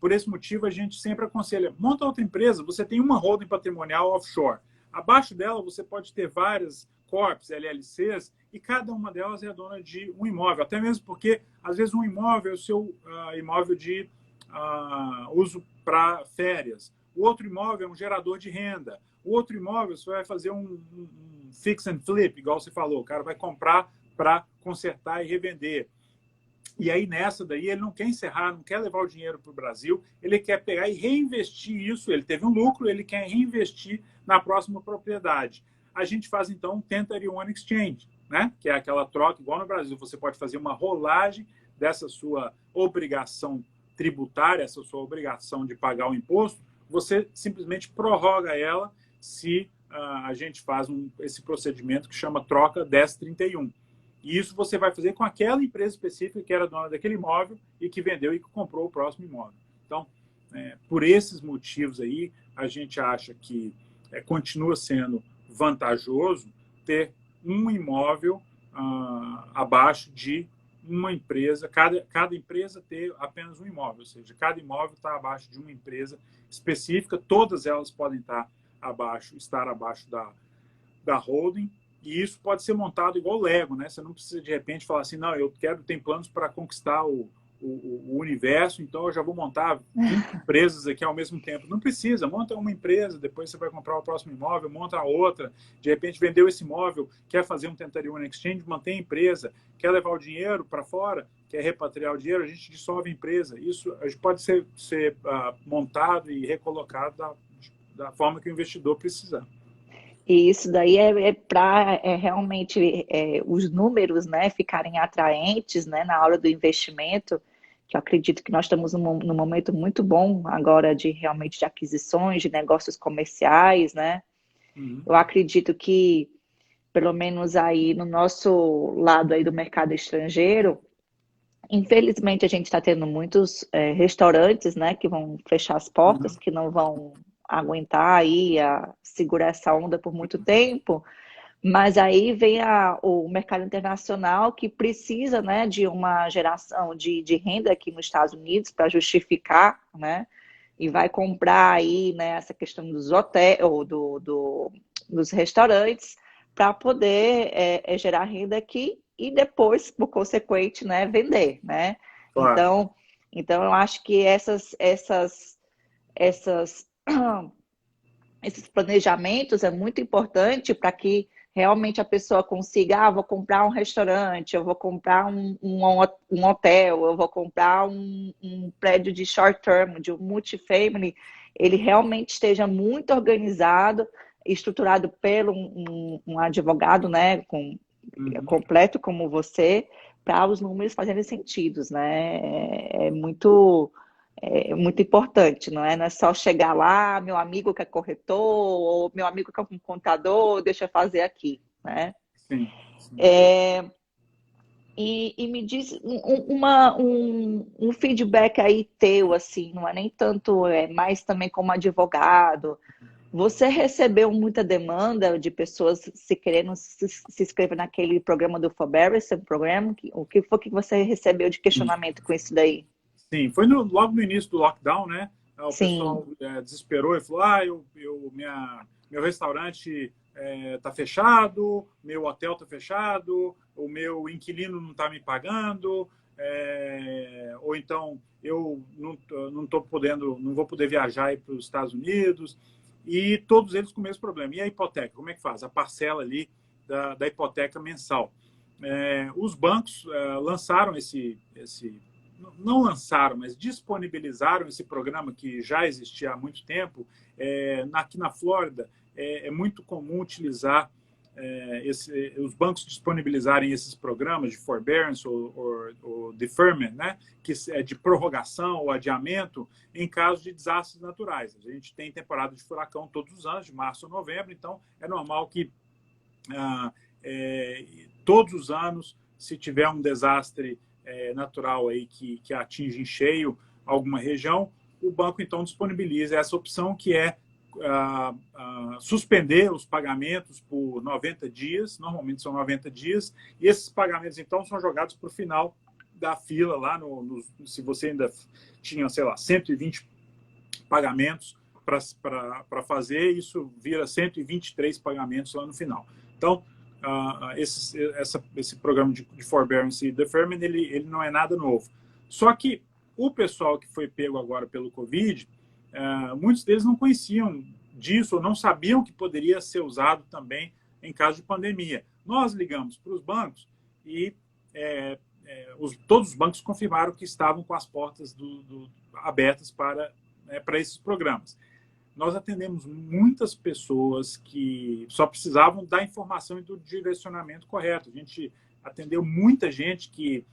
Por esse motivo, a gente sempre aconselha, monta outra empresa, você tem uma holding patrimonial offshore. Abaixo dela, você pode ter várias corps, LLCs, e cada uma delas é dona de um imóvel. Até mesmo porque, às vezes, um imóvel é o seu imóvel de uso para férias. O outro imóvel é um gerador de renda. O outro imóvel, você vai fazer um fix and flip, igual você falou. O cara vai comprar para consertar e revender. E aí, nessa daí, ele não quer encerrar, não quer levar o dinheiro para o Brasil, ele quer pegar e reinvestir isso. Ele teve um lucro, ele quer reinvestir na próxima propriedade. A gente faz, então, um 1031 exchange, né? Que é aquela troca, igual no Brasil. Você pode fazer uma rolagem dessa sua obrigação tributária, essa sua obrigação de pagar o imposto, você simplesmente prorroga ela se a gente faz esse procedimento que chama troca 1031. E isso você vai fazer com aquela empresa específica que era dona daquele imóvel e que vendeu e que comprou o próximo imóvel. Então, por esses motivos aí, a gente acha que continua sendo vantajoso ter um imóvel abaixo de uma empresa, cada empresa ter apenas um imóvel, ou seja, cada imóvel está abaixo de uma empresa específica, todas elas podem estar abaixo da holding. E isso pode ser montado igual Lego, né? Você não precisa, de repente, falar assim, não, tenho planos para conquistar o universo, então eu já vou montar 20 empresas aqui ao mesmo tempo. Não precisa, monta uma empresa, depois você vai comprar o próximo imóvel, monta a outra, de repente vendeu esse imóvel, quer fazer um 1031 exchange, mantém a empresa, quer levar o dinheiro para fora, quer repatriar o dinheiro, a gente dissolve a empresa. Isso pode ser montado e recolocado da forma que o investidor precisar. E isso daí é para realmente os números, né, ficarem atraentes, né, na hora do investimento, que eu acredito que nós estamos num momento muito bom agora de aquisições, de negócios comerciais, né? Uhum. Eu acredito que, pelo menos aí no nosso lado aí do mercado estrangeiro, infelizmente a gente está tendo muitos restaurantes, né, que vão fechar as portas, que não vão aguentar aí, segurar essa onda por muito tempo, mas aí vem o mercado internacional que precisa, né, de uma geração de renda aqui nos Estados Unidos para justificar, né, e vai comprar aí, né, essa questão dos hotéis, ou dos restaurantes, para poder gerar renda aqui e depois, por consequente, né, vender, né? Claro. Então eu acho que esses planejamentos é muito importante para que realmente a pessoa consiga, vou comprar um restaurante, eu vou comprar um hotel, eu vou comprar um prédio de short term, de um multifamily, ele realmente esteja muito organizado, estruturado pelo um advogado, né, completo como você, para os números fazerem sentido, né? é muito importante, não é? Não é só chegar lá, meu amigo que é corretor, ou meu amigo que é um contador, deixa eu fazer aqui, né? Sim, sim. É, e me diz um feedback aí teu, assim, não é nem tanto, mais também como advogado. Você recebeu muita demanda de pessoas se querendo se inscrever naquele programa do Forbearance Program? O que foi que você recebeu de questionamento com isso daí? Sim, foi logo no início do lockdown, né? O Sim, pessoal desesperou e falou: ah, meu restaurante está fechado, meu hotel está fechado, o meu inquilino não está me pagando, ou então eu não tô podendo, não vou poder viajar para os Estados Unidos. E todos eles com o mesmo problema. E a hipoteca, como é que faz? A parcela ali da hipoteca mensal. Os bancos lançaram não lançaram, mas disponibilizaram esse programa que já existia há muito tempo. Aqui na Flórida, é muito comum utilizar os bancos disponibilizarem esses programas de forbearance ou deferment, né, que é de prorrogação ou adiamento em caso de desastres naturais. A gente tem temporada de furacão todos os anos, de março a novembro, então é normal que ah, todos os anos, se tiver um desastre natural aí que atinge em cheio alguma região, o banco então disponibiliza essa opção que é suspender os pagamentos por 90 dias, normalmente são 90 dias, e esses pagamentos então são jogados para o final da fila lá, se você ainda tinha, sei lá, 120 pagamentos para fazer, isso vira 123 pagamentos lá no final. Então, esse programa de forbearance e deferment, ele não é nada novo. Só que o pessoal que foi pego agora pelo Covid, muitos deles não conheciam disso, ou não sabiam que poderia ser usado também em caso de pandemia. Nós ligamos para os bancos e todos os bancos confirmaram que estavam com as portas abertas para esses programas. Nós atendemos muitas pessoas que só precisavam da informação e do direcionamento correto. A gente atendeu muita gente que,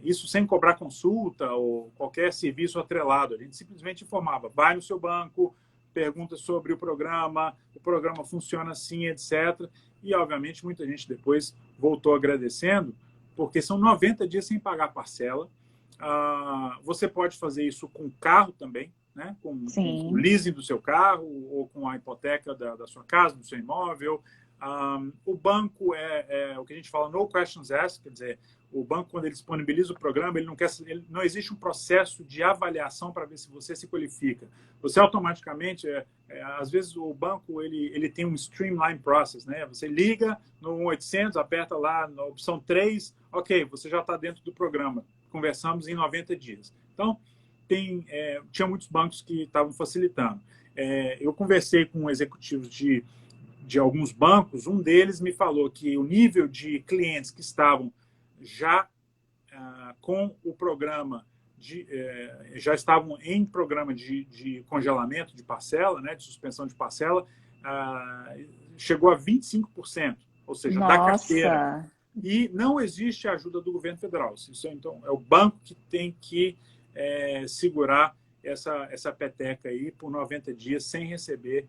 isso sem cobrar consulta ou qualquer serviço atrelado, a gente simplesmente informava, vai no seu banco, pergunta sobre o programa funciona assim, etc. E, obviamente, muita gente depois voltou agradecendo, porque são 90 dias sem pagar parcela. Você pode fazer isso com carro também, né? com o sim. leasing do seu carro ou com a hipoteca da sua casa, do seu imóvel. O banco é o que a gente fala no questions asked, quer dizer, o banco, quando ele disponibiliza o programa, não existe um processo de avaliação para ver se você se qualifica. Você automaticamente, às vezes o banco ele tem um streamline process, né? Você liga no 800, aperta lá na opção 3, ok, você já está dentro do programa. Conversamos em 90 dias. Então, tinha muitos bancos que estavam facilitando. Eu conversei com executivos de alguns bancos, um deles me falou que o nível de clientes que estavam já com o programa, já estavam em programa de congelamento de parcela, né, de suspensão de parcela, chegou a 25%, ou seja, da carteira. Nossa, E não existe ajuda do governo federal. Isso, então, é o banco que tem que segurar essa peteca aí por 90 dias sem receber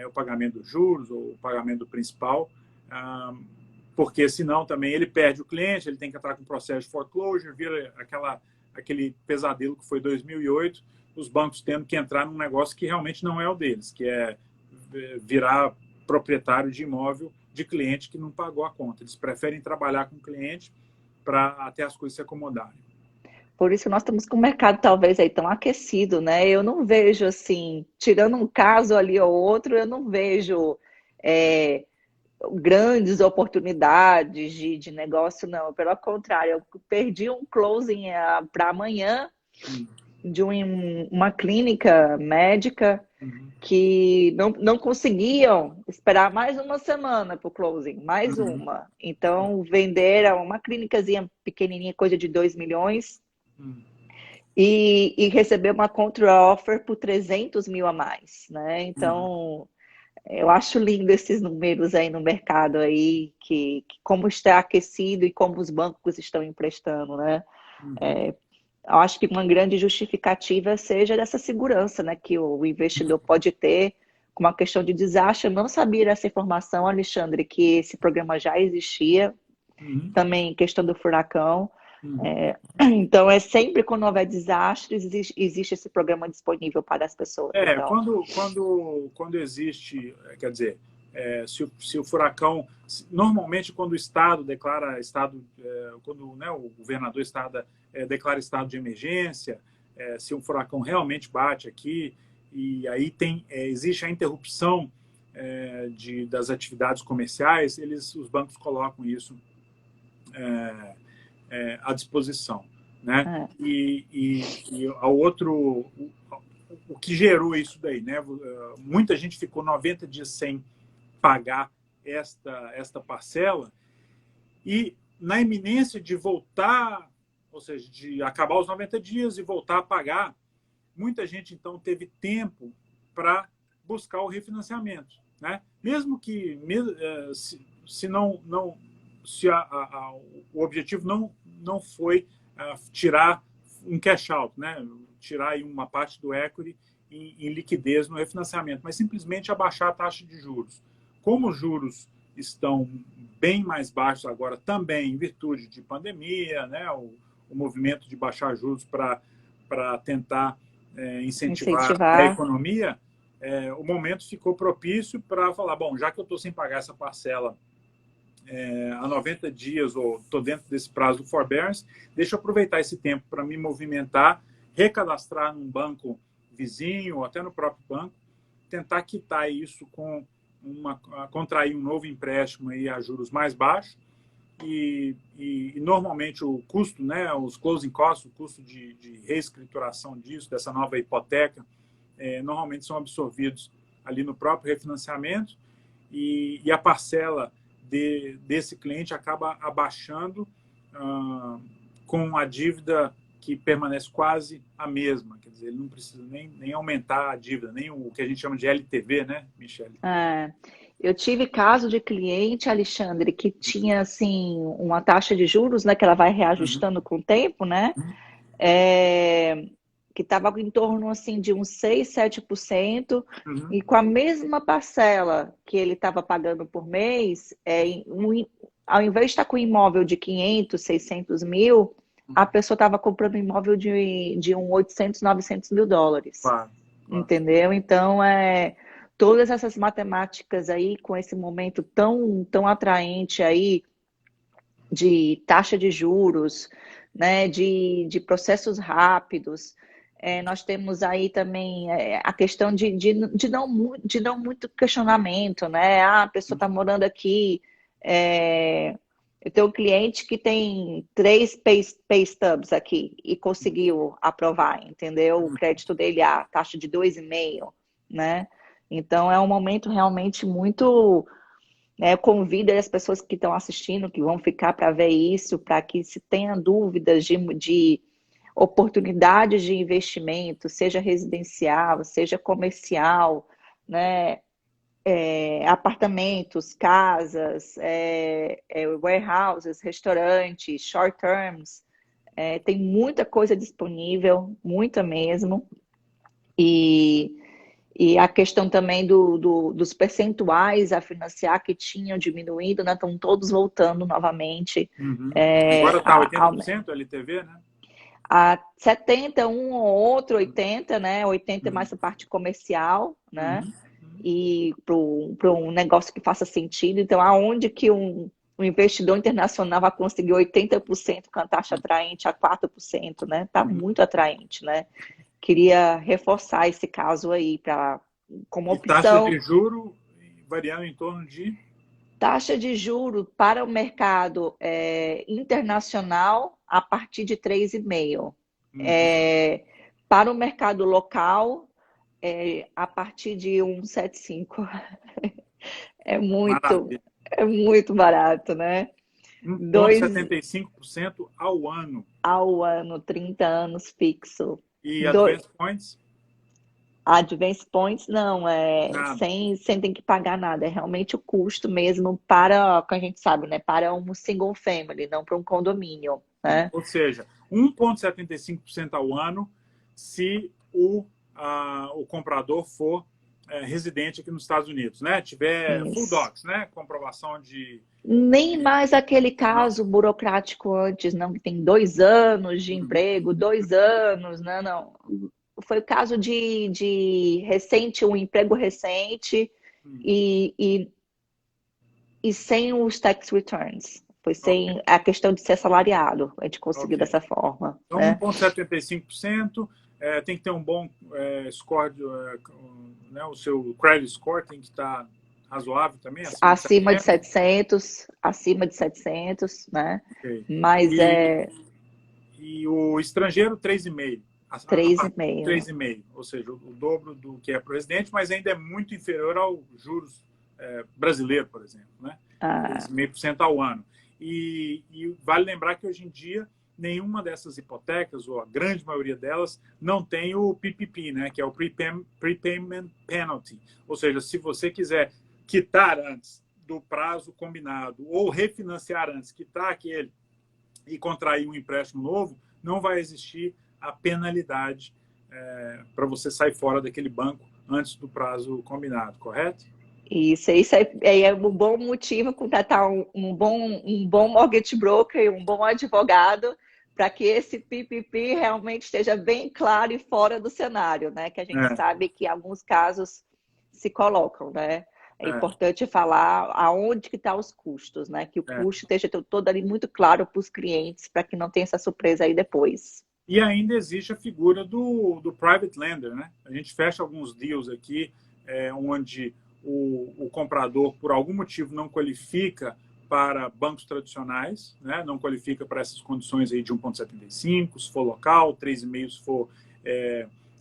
o pagamento dos juros ou o pagamento do principal, porque senão também ele perde o cliente, ele tem que entrar com processo de foreclosure, vira aquele pesadelo que foi 2008, os bancos tendo que entrar num negócio que realmente não é o deles, que é virar proprietário de imóvel de cliente que não pagou a conta. Eles preferem trabalhar com o cliente para até as coisas se acomodarem. por isso nós estamos com o mercado talvez aí tão aquecido, né? Eu não vejo assim, tirando um caso ali ou outro, eu não vejo é, grandes oportunidades de negócio, não. Pelo contrário, eu perdi um closing para amanhã de uma clínica médica que não conseguiam esperar mais uma semana para o closing, mais uma. Então, venderam uma clínicazinha pequenininha, coisa de 2 milhões, e receber uma contra-offer por 300 mil a mais, né? Então, eu acho lindo esses números aí no mercado aí, que como está aquecido e como os bancos estão emprestando, né? eu acho que uma grande justificativa seja dessa segurança, né, que o investidor pode ter com uma questão de desastre. Eu não sabia dessa informação, Alexandre, que esse programa já existia, Uhum, também questão do furacão. uhum. Então, é sempre quando houver desastres, existe esse programa disponível para as pessoas. Então, Quando existe, quer dizer, se o furacão, normalmente quando o Estado declara estado, quando, né, o governador do Estado declara estado de emergência, se um furacão realmente bate aqui, e aí existe a interrupção das atividades comerciais, os bancos colocam isso à disposição, né? é, E ao outro, o que gerou isso daí, né? Muita gente ficou 90 dias sem pagar esta parcela e na iminência de voltar, ou seja, de acabar os 90 dias e voltar a pagar, muita gente então teve tempo para buscar o refinanciamento, né? Mesmo que se não se o objetivo não foi tirar um cash out, né? Tirar aí uma parte do equity em liquidez no refinanciamento, mas simplesmente abaixar a taxa de juros. Como os juros estão bem mais baixos agora, também em virtude de pandemia, né? O movimento de baixar juros para tentar incentivar a incentivar. economia, o momento ficou propício para falar, bom, já que eu estou sem pagar essa parcela há 90 dias, ou estou dentro desse prazo do forbearance, deixa eu aproveitar esse tempo para me movimentar, recadastrar num banco vizinho, ou até no próprio banco, tentar quitar isso contrair um novo empréstimo aí a juros mais baixos, e normalmente o custo, né, os closing costs, o custo de reescrituração disso, dessa nova hipoteca, normalmente são absorvidos ali no próprio refinanciamento, e a parcela desse cliente acaba abaixando com a dívida que permanece quase a mesma. Quer dizer, ele não precisa nem aumentar a dívida, nem o que a gente chama de LTV, né, Michele? Eu tive caso de cliente, Alexandre, que tinha assim uma taxa de juros, né, que ela vai Uhum, reajustando com o tempo, né? É, que estava em torno assim de uns 6, 7%, uhum, e com a mesma parcela que ele estava pagando por mês, ao invés de estar com um imóvel de 500, 600 mil, a pessoa estava comprando um imóvel de 800, 900 mil dólares. claro, claro. Entendeu? Então, todas essas matemáticas aí, com esse momento tão atraente aí de taxa de juros, né, de processos rápidos, nós temos aí também a questão de não muito questionamento, né? Ah, a pessoa está morando aqui. Eu tenho um cliente que tem 3 pay stubs aqui e conseguiu aprovar, entendeu? O crédito dele, a taxa de 2,5, né? Então é um momento realmente muito, né, eu convido as pessoas que estão assistindo, que vão ficar para ver isso, para que se tenha dúvidas de oportunidades de investimento, seja residencial, seja comercial, né? Apartamentos, casas, warehouses, restaurantes, short terms, tem muita coisa disponível, muita mesmo, e, e a questão também dos percentuais a financiar que tinham diminuído, né, estão todos voltando novamente Uhum. Agora está 80% LTV, né? a 70, um ou outro, 80, né? 80 é Uhum. mais a parte comercial, né? Uhum. E para um negócio que faça sentido. Então, aonde que um investidor internacional vai conseguir 80% com a taxa atraente a 4%, né? Está Uhum. muito atraente, né? Queria reforçar esse caso aí como E taxa opção. de juro variando em torno de. Taxa de juro para o mercado internacional a partir de 3,5. Uhum. Para o mercado local, a partir de 1,75. É muito, Maravilha. é muito barato, né? Dois 1,75% ao ano. ao ano, 30 anos fixo. E Dois, Advance Points? Advance Points não, Nada. sem ter que pagar nada. É realmente o custo mesmo para, que a gente sabe, né? Para um single family, não para um condomínio. né? Ou seja, 1,75% ao ano se o comprador for residente aqui nos Estados Unidos, né? Tiver full Isso. docs, né? Comprovação de... Nem mais aquele Não? caso burocrático antes, não, que tem 2 anos de Uhum. emprego, 2 anos, não, não. Foi o caso de recente, um emprego recente Uhum. e sem os tax returns. Foi Ok, sem a questão de ser assalariado. A gente conseguiu ok. dessa forma, Então, né? 1,75%, tem que ter um bom score, né, o seu credit score tem que estar razoável também, acima de Acima de 700. 700, acima de 700, né? Ok. Mas E, é e o estrangeiro, 3,5%. A três e partir de meio. 3,5%, ou seja, o dobro do que é para o residente, mas ainda é muito inferior ao juros brasileiro, por exemplo, né? Ah, 3,5% ao ano. E vale lembrar que hoje em dia nenhuma dessas hipotecas, ou a grande maioria delas, não tem o PPP, né? Que é o Prepayment Penalty. Ou seja, se você quiser quitar antes do prazo combinado ou refinanciar antes, quitar aquele e contrair um empréstimo novo, não vai existir a penalidade para você sair fora daquele banco antes do prazo combinado, correto? isso é um bom motivo contratar um bom mortgage broker e um bom advogado para que esse PPP realmente esteja bem claro e fora do cenário, né? Que a gente É, sabe que alguns casos se colocam, né? É é, importante falar aonde que estão os custos, né? Que o é. custo esteja todo ali muito claro para os clientes, para que não tenha essa surpresa aí depois. E ainda existe a figura do private lender, né? A gente fecha alguns deals aqui onde o comprador, por algum motivo, não qualifica para bancos tradicionais, né? Não qualifica para essas condições aí de 1,75, se for local, 3,5 se for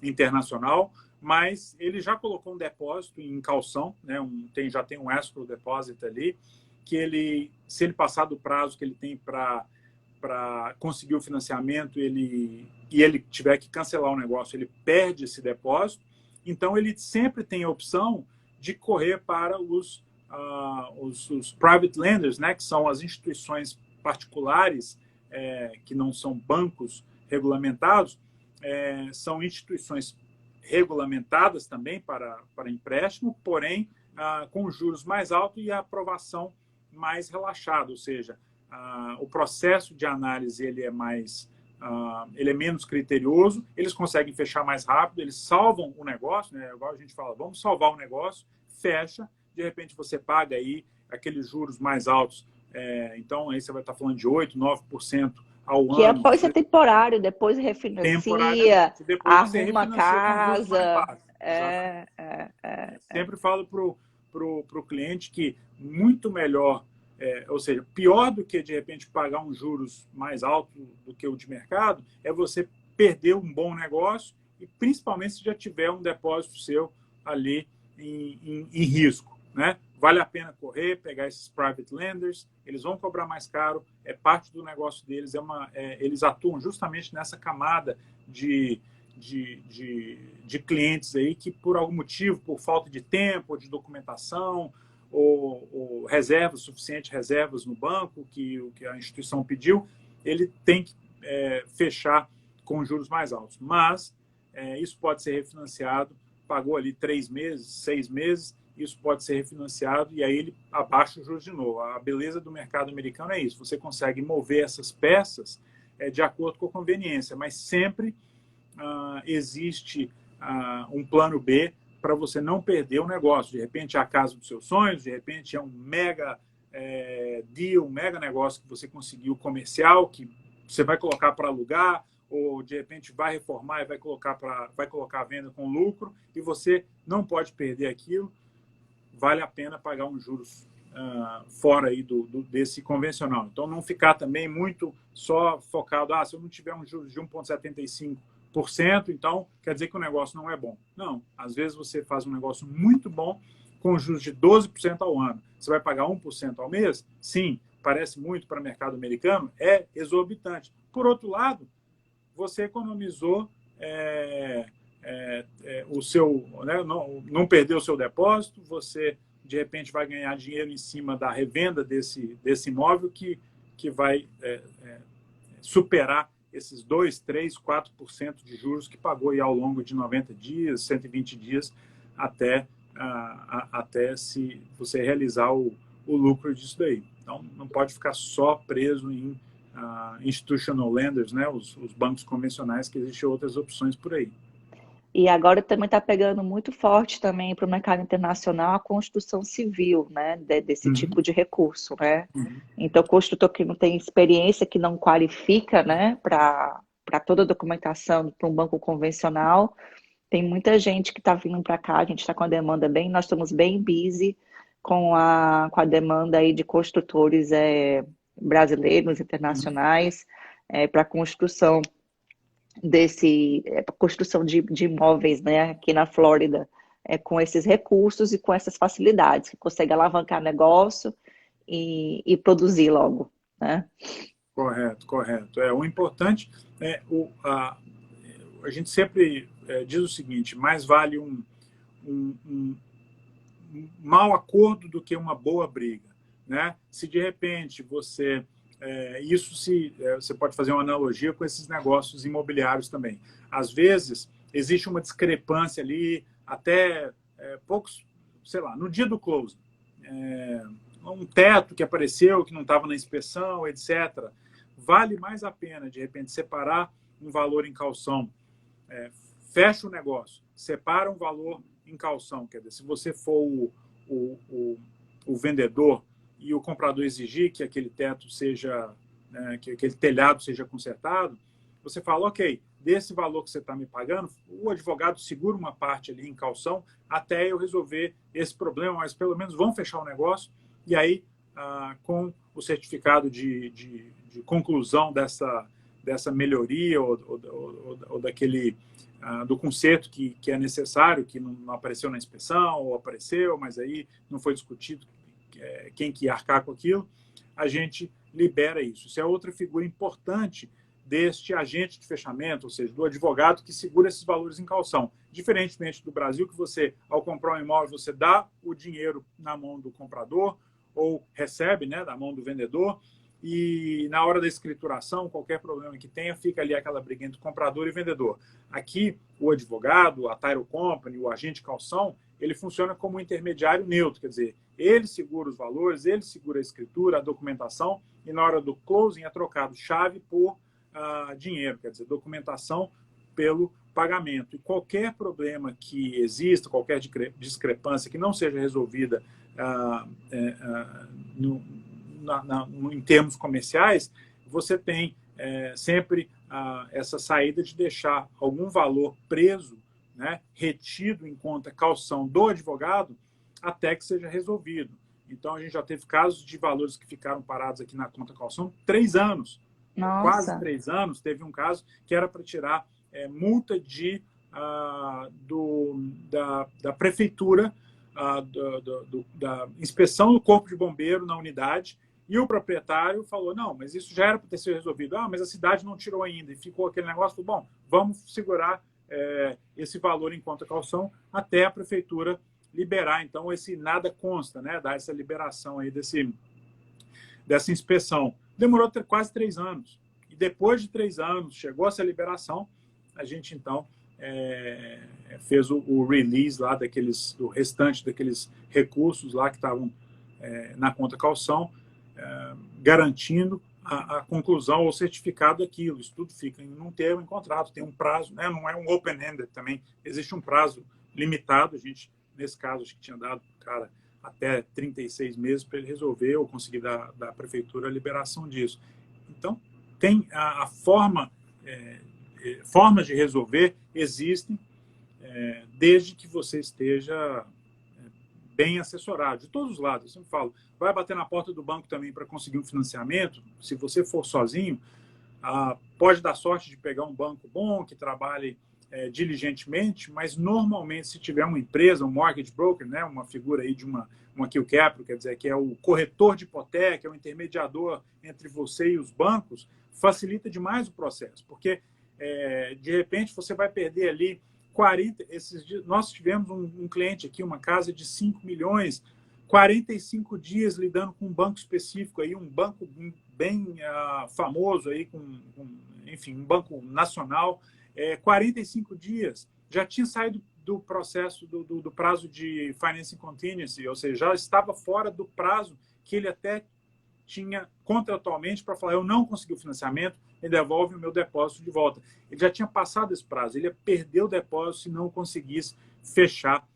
internacional, mas ele já colocou um depósito em calção, né? Já tem um escrow deposit ali, que se ele passar do prazo que ele tem para conseguir o financiamento e ele tiver que cancelar o negócio, ele perde esse depósito. Então, ele sempre tem a opção de correr para os private lenders, né, que são as instituições particulares, que não são bancos regulamentados, são instituições regulamentadas também para empréstimo, porém, com juros mais altos e a aprovação mais relaxada, ou seja, o processo de análise ele é menos criterioso, eles conseguem fechar mais rápido, eles salvam o negócio, né? Igual a gente fala, vamos salvar o negócio, fecha, de repente você paga aí aqueles juros mais altos, então aí você vai estar falando de 8, 9% ao Que ano, após é temporário, depois temporariamente, refinancia, depois você arruma a refinancia com juros mais casa. baixos. Exatamente. Sempre falo para o cliente que muito melhor, ou seja, pior do que de repente pagar um juros mais alto do que o de mercado, é você perder um bom negócio e principalmente se já tiver um depósito seu ali em risco, né? Vale a pena correr, pegar esses private lenders, eles vão cobrar mais caro, é parte do negócio deles, eles atuam justamente nessa camada de clientes aí que, por algum motivo, por falta de tempo, ou de documentação, ou reservas, suficientes reservas no banco, que a instituição pediu, ele tem que fechar com juros mais altos. Mas isso pode ser refinanciado, pagou ali 3 meses, 6 meses, isso pode ser refinanciado e aí ele abaixa os juros de novo. A beleza do mercado americano é isso, você consegue mover essas peças de acordo com a conveniência, mas sempre existe um plano B para você não perder o negócio. De repente é a casa dos seus sonhos, de repente é um mega deal, um mega negócio que você conseguiu comercial, que você vai colocar para alugar, ou de repente vai reformar e vai colocar à venda com lucro, e você não pode perder aquilo, vale a pena pagar uns juros fora aí desse convencional. Então, não ficar também muito só focado, se eu não tiver um juros de 1,75%, então quer dizer que o negócio não é bom. Não, às vezes você faz um negócio muito bom com juros de 12% ao ano. Você vai pagar 1% ao mês? Sim, parece muito para o mercado americano, é exorbitante. Por outro lado, você economizou o seu, né, não perdeu o seu depósito, você de repente vai ganhar dinheiro em cima da revenda desse imóvel que vai superar esses 2, 3, 4% de juros que pagou aí ao longo de 90 dias, 120 dias, até se você realizar o lucro disso daí. Então, não pode ficar só preso em institutional lenders, né, os bancos convencionais, que existem outras opções por aí. E agora também está pegando muito forte também para o mercado internacional a construção civil, né, desse tipo de recurso, né? Então, o construtor que não tem experiência, que não qualifica, né, para toda a documentação para um banco convencional, tem muita gente que está vindo para cá, a gente está com a demanda nós estamos bem busy com a demanda aí de construtores brasileiros, internacionais, para construção construção de imóveis, né, aqui na Flórida, com esses recursos e com essas facilidades, que consegue alavancar negócio e produzir logo, né? Correto, correto. O importante a gente sempre diz o seguinte: mais vale um mau acordo do que uma boa briga, né? Se de repente você você pode fazer uma analogia com esses negócios imobiliários também. Às vezes, existe uma discrepância ali, até poucos, sei lá, no dia do closing. Um teto que apareceu, que não estava na inspeção, etc. Vale mais a pena, de repente, separar um valor em calção. Fecha o negócio, separa um valor em calção. Quer dizer, se você for o vendedor, e o comprador exigir que aquele teto seja, que aquele telhado seja consertado, você fala, ok, desse valor que você está me pagando, o advogado segura uma parte ali em calção até eu resolver esse problema, mas pelo menos vão fechar o negócio, e aí, com o certificado de conclusão dessa melhoria ou daquele do conserto que é necessário, que não apareceu na inspeção, ou apareceu, mas aí não foi discutido quem que ia arcar com aquilo, a gente libera isso. Isso é outra figura importante deste agente de fechamento, ou seja, do advogado que segura esses valores em calção. Diferentemente do Brasil, que você, ao comprar um imóvel, você dá o dinheiro na mão do comprador, ou recebe, né, da mão do vendedor, e na hora da escrituração, qualquer problema que tenha, fica ali aquela briga entre comprador e vendedor. Aqui, o advogado, a title company, o agente de calção, ele funciona como um intermediário neutro, quer dizer, ele segura os valores, ele segura a escritura, a documentação, e na hora do closing é trocado chave por dinheiro, quer dizer, documentação pelo pagamento. E qualquer problema que exista, qualquer discrepância que não seja resolvida em termos comerciais, você tem sempre essa saída de deixar algum valor preso, né, retido em conta calção do advogado até que seja resolvido. Então, a gente já teve casos de valores que ficaram parados aqui na conta calção 3 anos. Nossa. Quase 3 anos. Teve um caso que era para tirar multa da prefeitura, da inspeção do corpo de bombeiro na unidade, e o proprietário falou, não, mas isso já era para ter sido resolvido. Mas a cidade não tirou ainda. E ficou aquele negócio, falou, bom, vamos segurar esse valor em conta calção até a prefeitura liberar. Então, esse nada consta, né? Dar essa liberação aí dessa inspeção. Demorou quase 3 anos. E depois de 3 anos, chegou essa liberação, a gente, então, fez o release lá do restante daqueles recursos lá que estavam na conta calção, garantindo a conclusão ou certificado daquilo. Isso tudo fica em um termo, em contrato, tem um prazo, né? Não é um open-ended também, existe um prazo limitado. A gente, nesse caso, acho que tinha dado cara até 36 meses para ele resolver ou conseguir da prefeitura a liberação disso. Então, tem formas de resolver existem, desde que você esteja bem assessorado, de todos os lados. Eu sempre falo, vai bater na porta do banco também para conseguir um financiamento. Se você for sozinho, pode dar sorte de pegar um banco bom, que trabalhe diligentemente, mas normalmente, se tiver uma empresa, um mortgage broker, né, uma figura aí de uma kill capital, quer dizer, que é o corretor de hipoteca, é o intermediador entre você e os bancos, facilita demais o processo, porque de repente você vai perder ali 40. Esses dias, nós tivemos um cliente aqui, uma casa de 5 milhões, 45 dias lidando com um banco específico, aí, um banco bem famoso, aí enfim, um banco nacional, 45 dias, já tinha saído do processo do prazo de financing contingency, ou seja, já estava fora do prazo que ele até tinha contratualmente para falar: eu não consegui o financiamento, me devolve o meu depósito de volta. Ele já tinha passado esse prazo, ele ia perder o depósito se não conseguisse fechar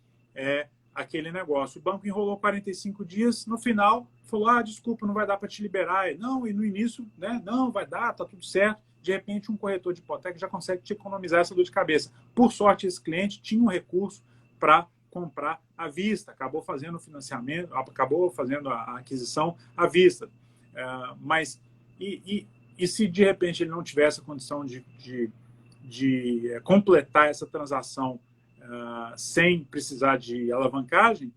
aquele negócio. O banco enrolou 45 dias, no final falou: desculpa, não vai dar para te liberar. Não, e no início, né, não, vai dar, tá tudo certo. De repente, um corretor de hipoteca já consegue te economizar essa dor de cabeça. Por sorte, esse cliente tinha um recurso para comprar à vista, acabou fazendo o financiamento, acabou fazendo a aquisição à vista. Mas e se de repente ele não tivesse a condição de completar essa transação sem precisar de alavancagem,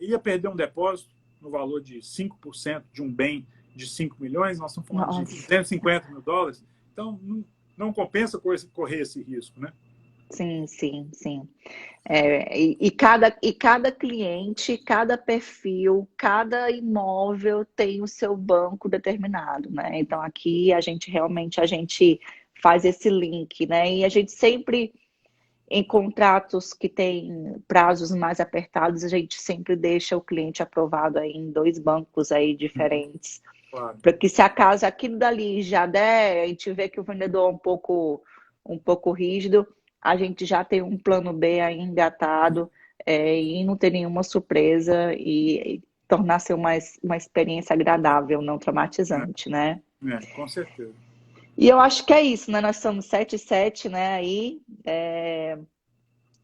ia perder um depósito no valor de 5% de um bem de 5 milhões, nós estamos falando de US$ 250 mil. Então, não compensa correr esse risco, né? Sim, sim, sim. E cada cliente, cada perfil, cada imóvel tem o seu banco determinado, né? Então aqui a gente faz esse link, né? E a gente sempre, em contratos que têm prazos mais apertados, a gente sempre deixa o cliente aprovado aí em 2 bancos aí diferentes. Claro. Porque se acaso aquilo dali já der, a gente vê que o vendedor é um pouco rígido, a gente já tem um plano B aí engatado, e não ter nenhuma surpresa e tornar-se uma experiência agradável, não traumatizante, né? Com certeza. E eu acho que é isso, né? Nós somos 7-7, né? Aí,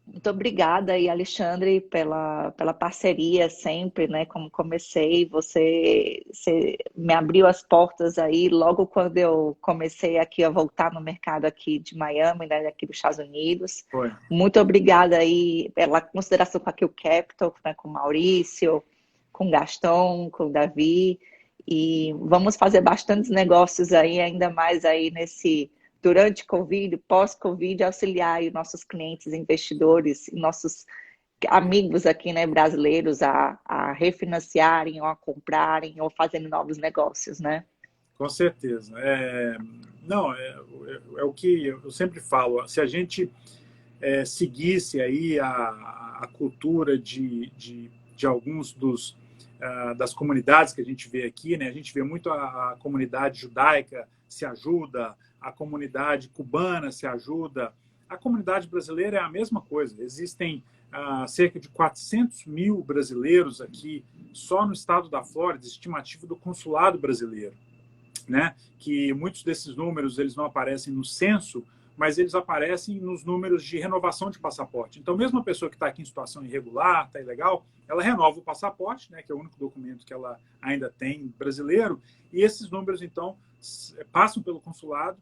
muito obrigada aí, Alexandre, pela parceria sempre, né? Como comecei, você me abriu as portas aí logo quando eu comecei aqui a voltar no mercado aqui de Miami, né? Aqui dos Estados Unidos. Foi. Muito obrigada aí pela consideração com a Q Capital, né? Com o Maurício, com o Gaston, com o Davi. E vamos fazer bastantes negócios aí, ainda mais aí durante Covid, pós-Covid, auxiliar aí nossos clientes, investidores e nossos amigos aqui, né, brasileiros a refinanciarem ou a comprarem ou fazendo novos negócios, né? Com certeza. Não, é o que eu sempre falo. Se a gente seguisse aí a cultura de alguns das comunidades que a gente vê aqui, né? A gente vê muito a comunidade judaica se ajuda, a comunidade cubana se ajuda, a comunidade brasileira é a mesma coisa. Existem cerca de 400 mil brasileiros aqui só no estado da Flórida, estimativa do consulado brasileiro, né? Que muitos desses números eles não aparecem no censo, mas eles aparecem nos números de renovação de passaporte. Então, mesmo a pessoa que está aqui em situação irregular, está ilegal, ela renova o passaporte, né, que é o único documento que ela ainda tem brasileiro, e esses números, então, passam pelo consulado,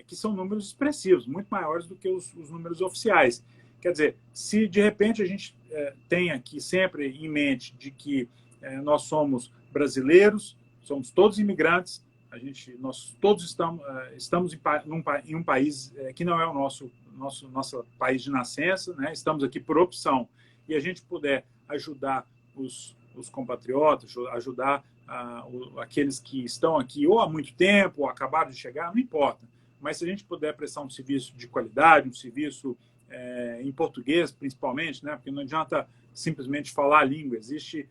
que são números expressivos, muito maiores do que os números oficiais. Quer dizer, se de repente a gente tem aqui sempre em mente de que nós somos brasileiros, somos todos imigrantes, nós todos estamos em um país que não é o nosso país de nascença, né? Estamos aqui por opção, e a gente puder ajudar os compatriotas, ajudar aqueles que estão aqui ou há muito tempo, ou acabaram de chegar, não importa. Mas se a gente puder prestar um serviço de qualidade, um serviço em português, principalmente, né? Porque não adianta simplesmente falar a língua, existe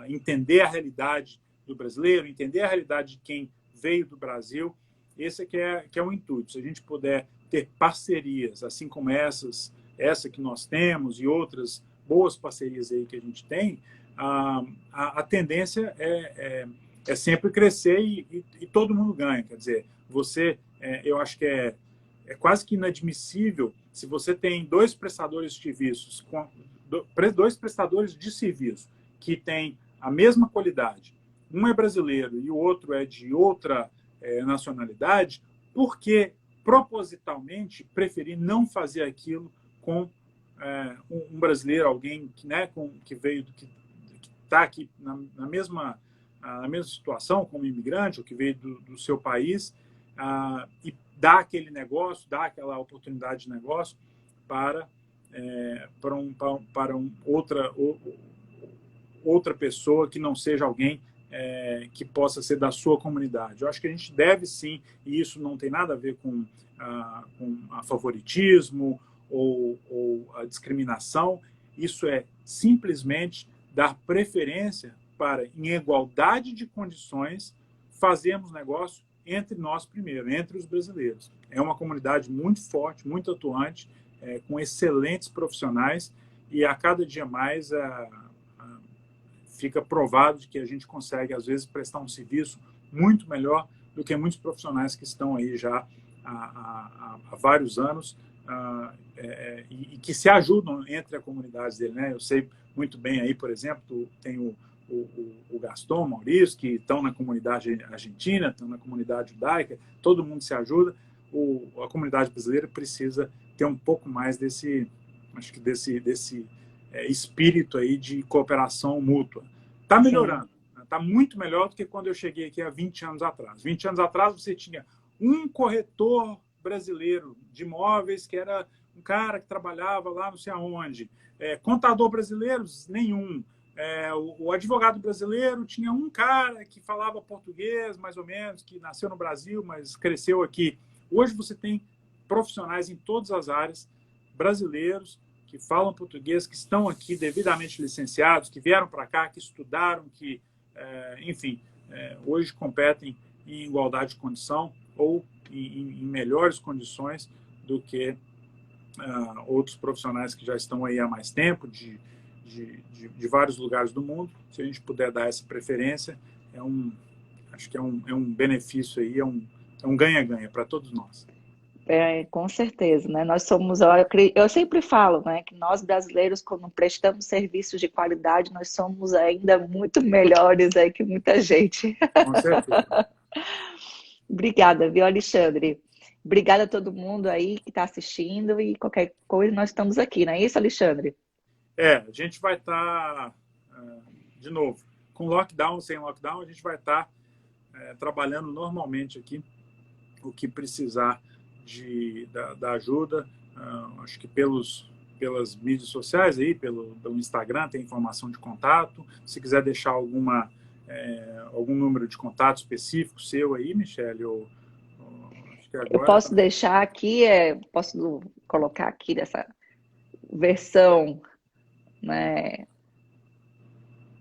entender a realidade do brasileiro, entender a realidade de quem veio do Brasil. Esse que é o intuito. Se a gente puder ter parcerias, assim como essa que nós temos e outras boas parcerias aí que a gente tem, a tendência é sempre crescer e todo mundo ganha. Quer dizer, eu acho que é quase que inadmissível se você tem 2 prestadores de serviços, dois prestadores de serviço que têm a mesma qualidade, um é brasileiro e o outro é de outra nacionalidade, porque propositalmente preferir não fazer aquilo com um brasileiro, alguém que veio, que está aqui na mesma situação como imigrante, ou que veio do seu país, e dar aquele negócio, dar aquela oportunidade de negócio para outra pessoa que não seja alguém que possa ser da sua comunidade. Eu acho que a gente deve sim, e isso não tem nada a ver com a favoritismo ou a discriminação, isso é simplesmente dar preferência para, em igualdade de condições, fazermos negócio entre nós primeiro, entre os brasileiros. É uma comunidade muito forte, muito atuante, com excelentes profissionais, e a cada dia mais fica provado de que a gente consegue, às vezes, prestar um serviço muito melhor do que muitos profissionais que estão aí já há vários anos e que se ajudam entre a comunidade dele, né? Eu sei muito bem aí, por exemplo, tem o Gaston, o Maurício, que estão na comunidade argentina, estão na comunidade judaica, todo mundo se ajuda. A comunidade brasileira precisa ter um pouco mais desse espírito aí de cooperação mútua. Está melhorando, está muito melhor do que quando eu cheguei aqui há 20 anos atrás. 20 anos atrás você tinha um corretor brasileiro de imóveis, que era um cara que trabalhava lá não sei aonde. Contador brasileiro, nenhum. O advogado brasileiro tinha um cara que falava português, mais ou menos, que nasceu no Brasil, mas cresceu aqui. Hoje você tem profissionais em todas as áreas, brasileiros, que falam português, que estão aqui devidamente licenciados, que vieram para cá, que estudaram, que, enfim, hoje competem em igualdade de condição ou em melhores condições do que outros profissionais que já estão aí há mais tempo, de vários lugares do mundo. Se a gente puder dar essa preferência, acho que é um benefício aí, é um ganha-ganha para todos nós. Com certeza, né? Nós somos, eu sempre falo, né, que nós brasileiros, quando prestamos serviços de qualidade, nós somos ainda muito melhores aí que muita gente. Com certeza. Obrigada, viu, Alexandre? Obrigada a todo mundo aí que está assistindo, e qualquer coisa nós estamos aqui, não é isso, Alexandre? A gente vai estar, de novo, com lockdown, sem lockdown, a gente vai estar trabalhando normalmente aqui, o que precisar da ajuda, acho que pelas mídias sociais, aí, pelo Instagram, tem informação de contato. Se quiser deixar algum número de contato específico seu aí, Michele, acho que agora... Eu posso deixar aqui, posso colocar aqui dessa versão, né?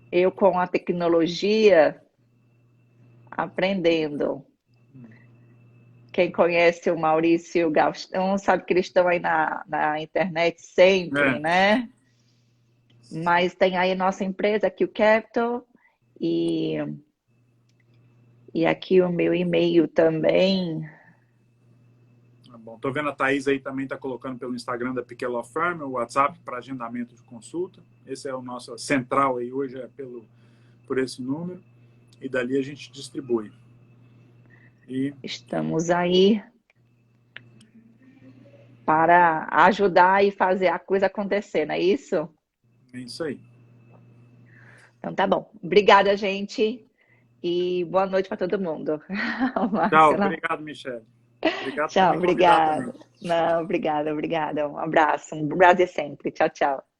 Eu com a tecnologia aprendendo. Quem conhece o Maurício e o Gastão sabe que eles estão aí na internet sempre, né? Mas tem aí nossa empresa, aqui o Capital, e aqui o meu e-mail também. Bom, estou vendo a Thaís aí também está colocando pelo Instagram da Piquet Law Firm, o WhatsApp para agendamento de consulta. Esse é o nosso central aí hoje, por esse número, e dali a gente distribui. Estamos aí para ajudar e fazer a coisa acontecer, não é isso? É isso aí. Então tá bom. Obrigada, gente. E boa noite para todo mundo. Tchau, obrigado, Michele. Obrigado. Tchau, obrigada. Não, obrigada. Um abraço. Um prazer sempre. Tchau, tchau.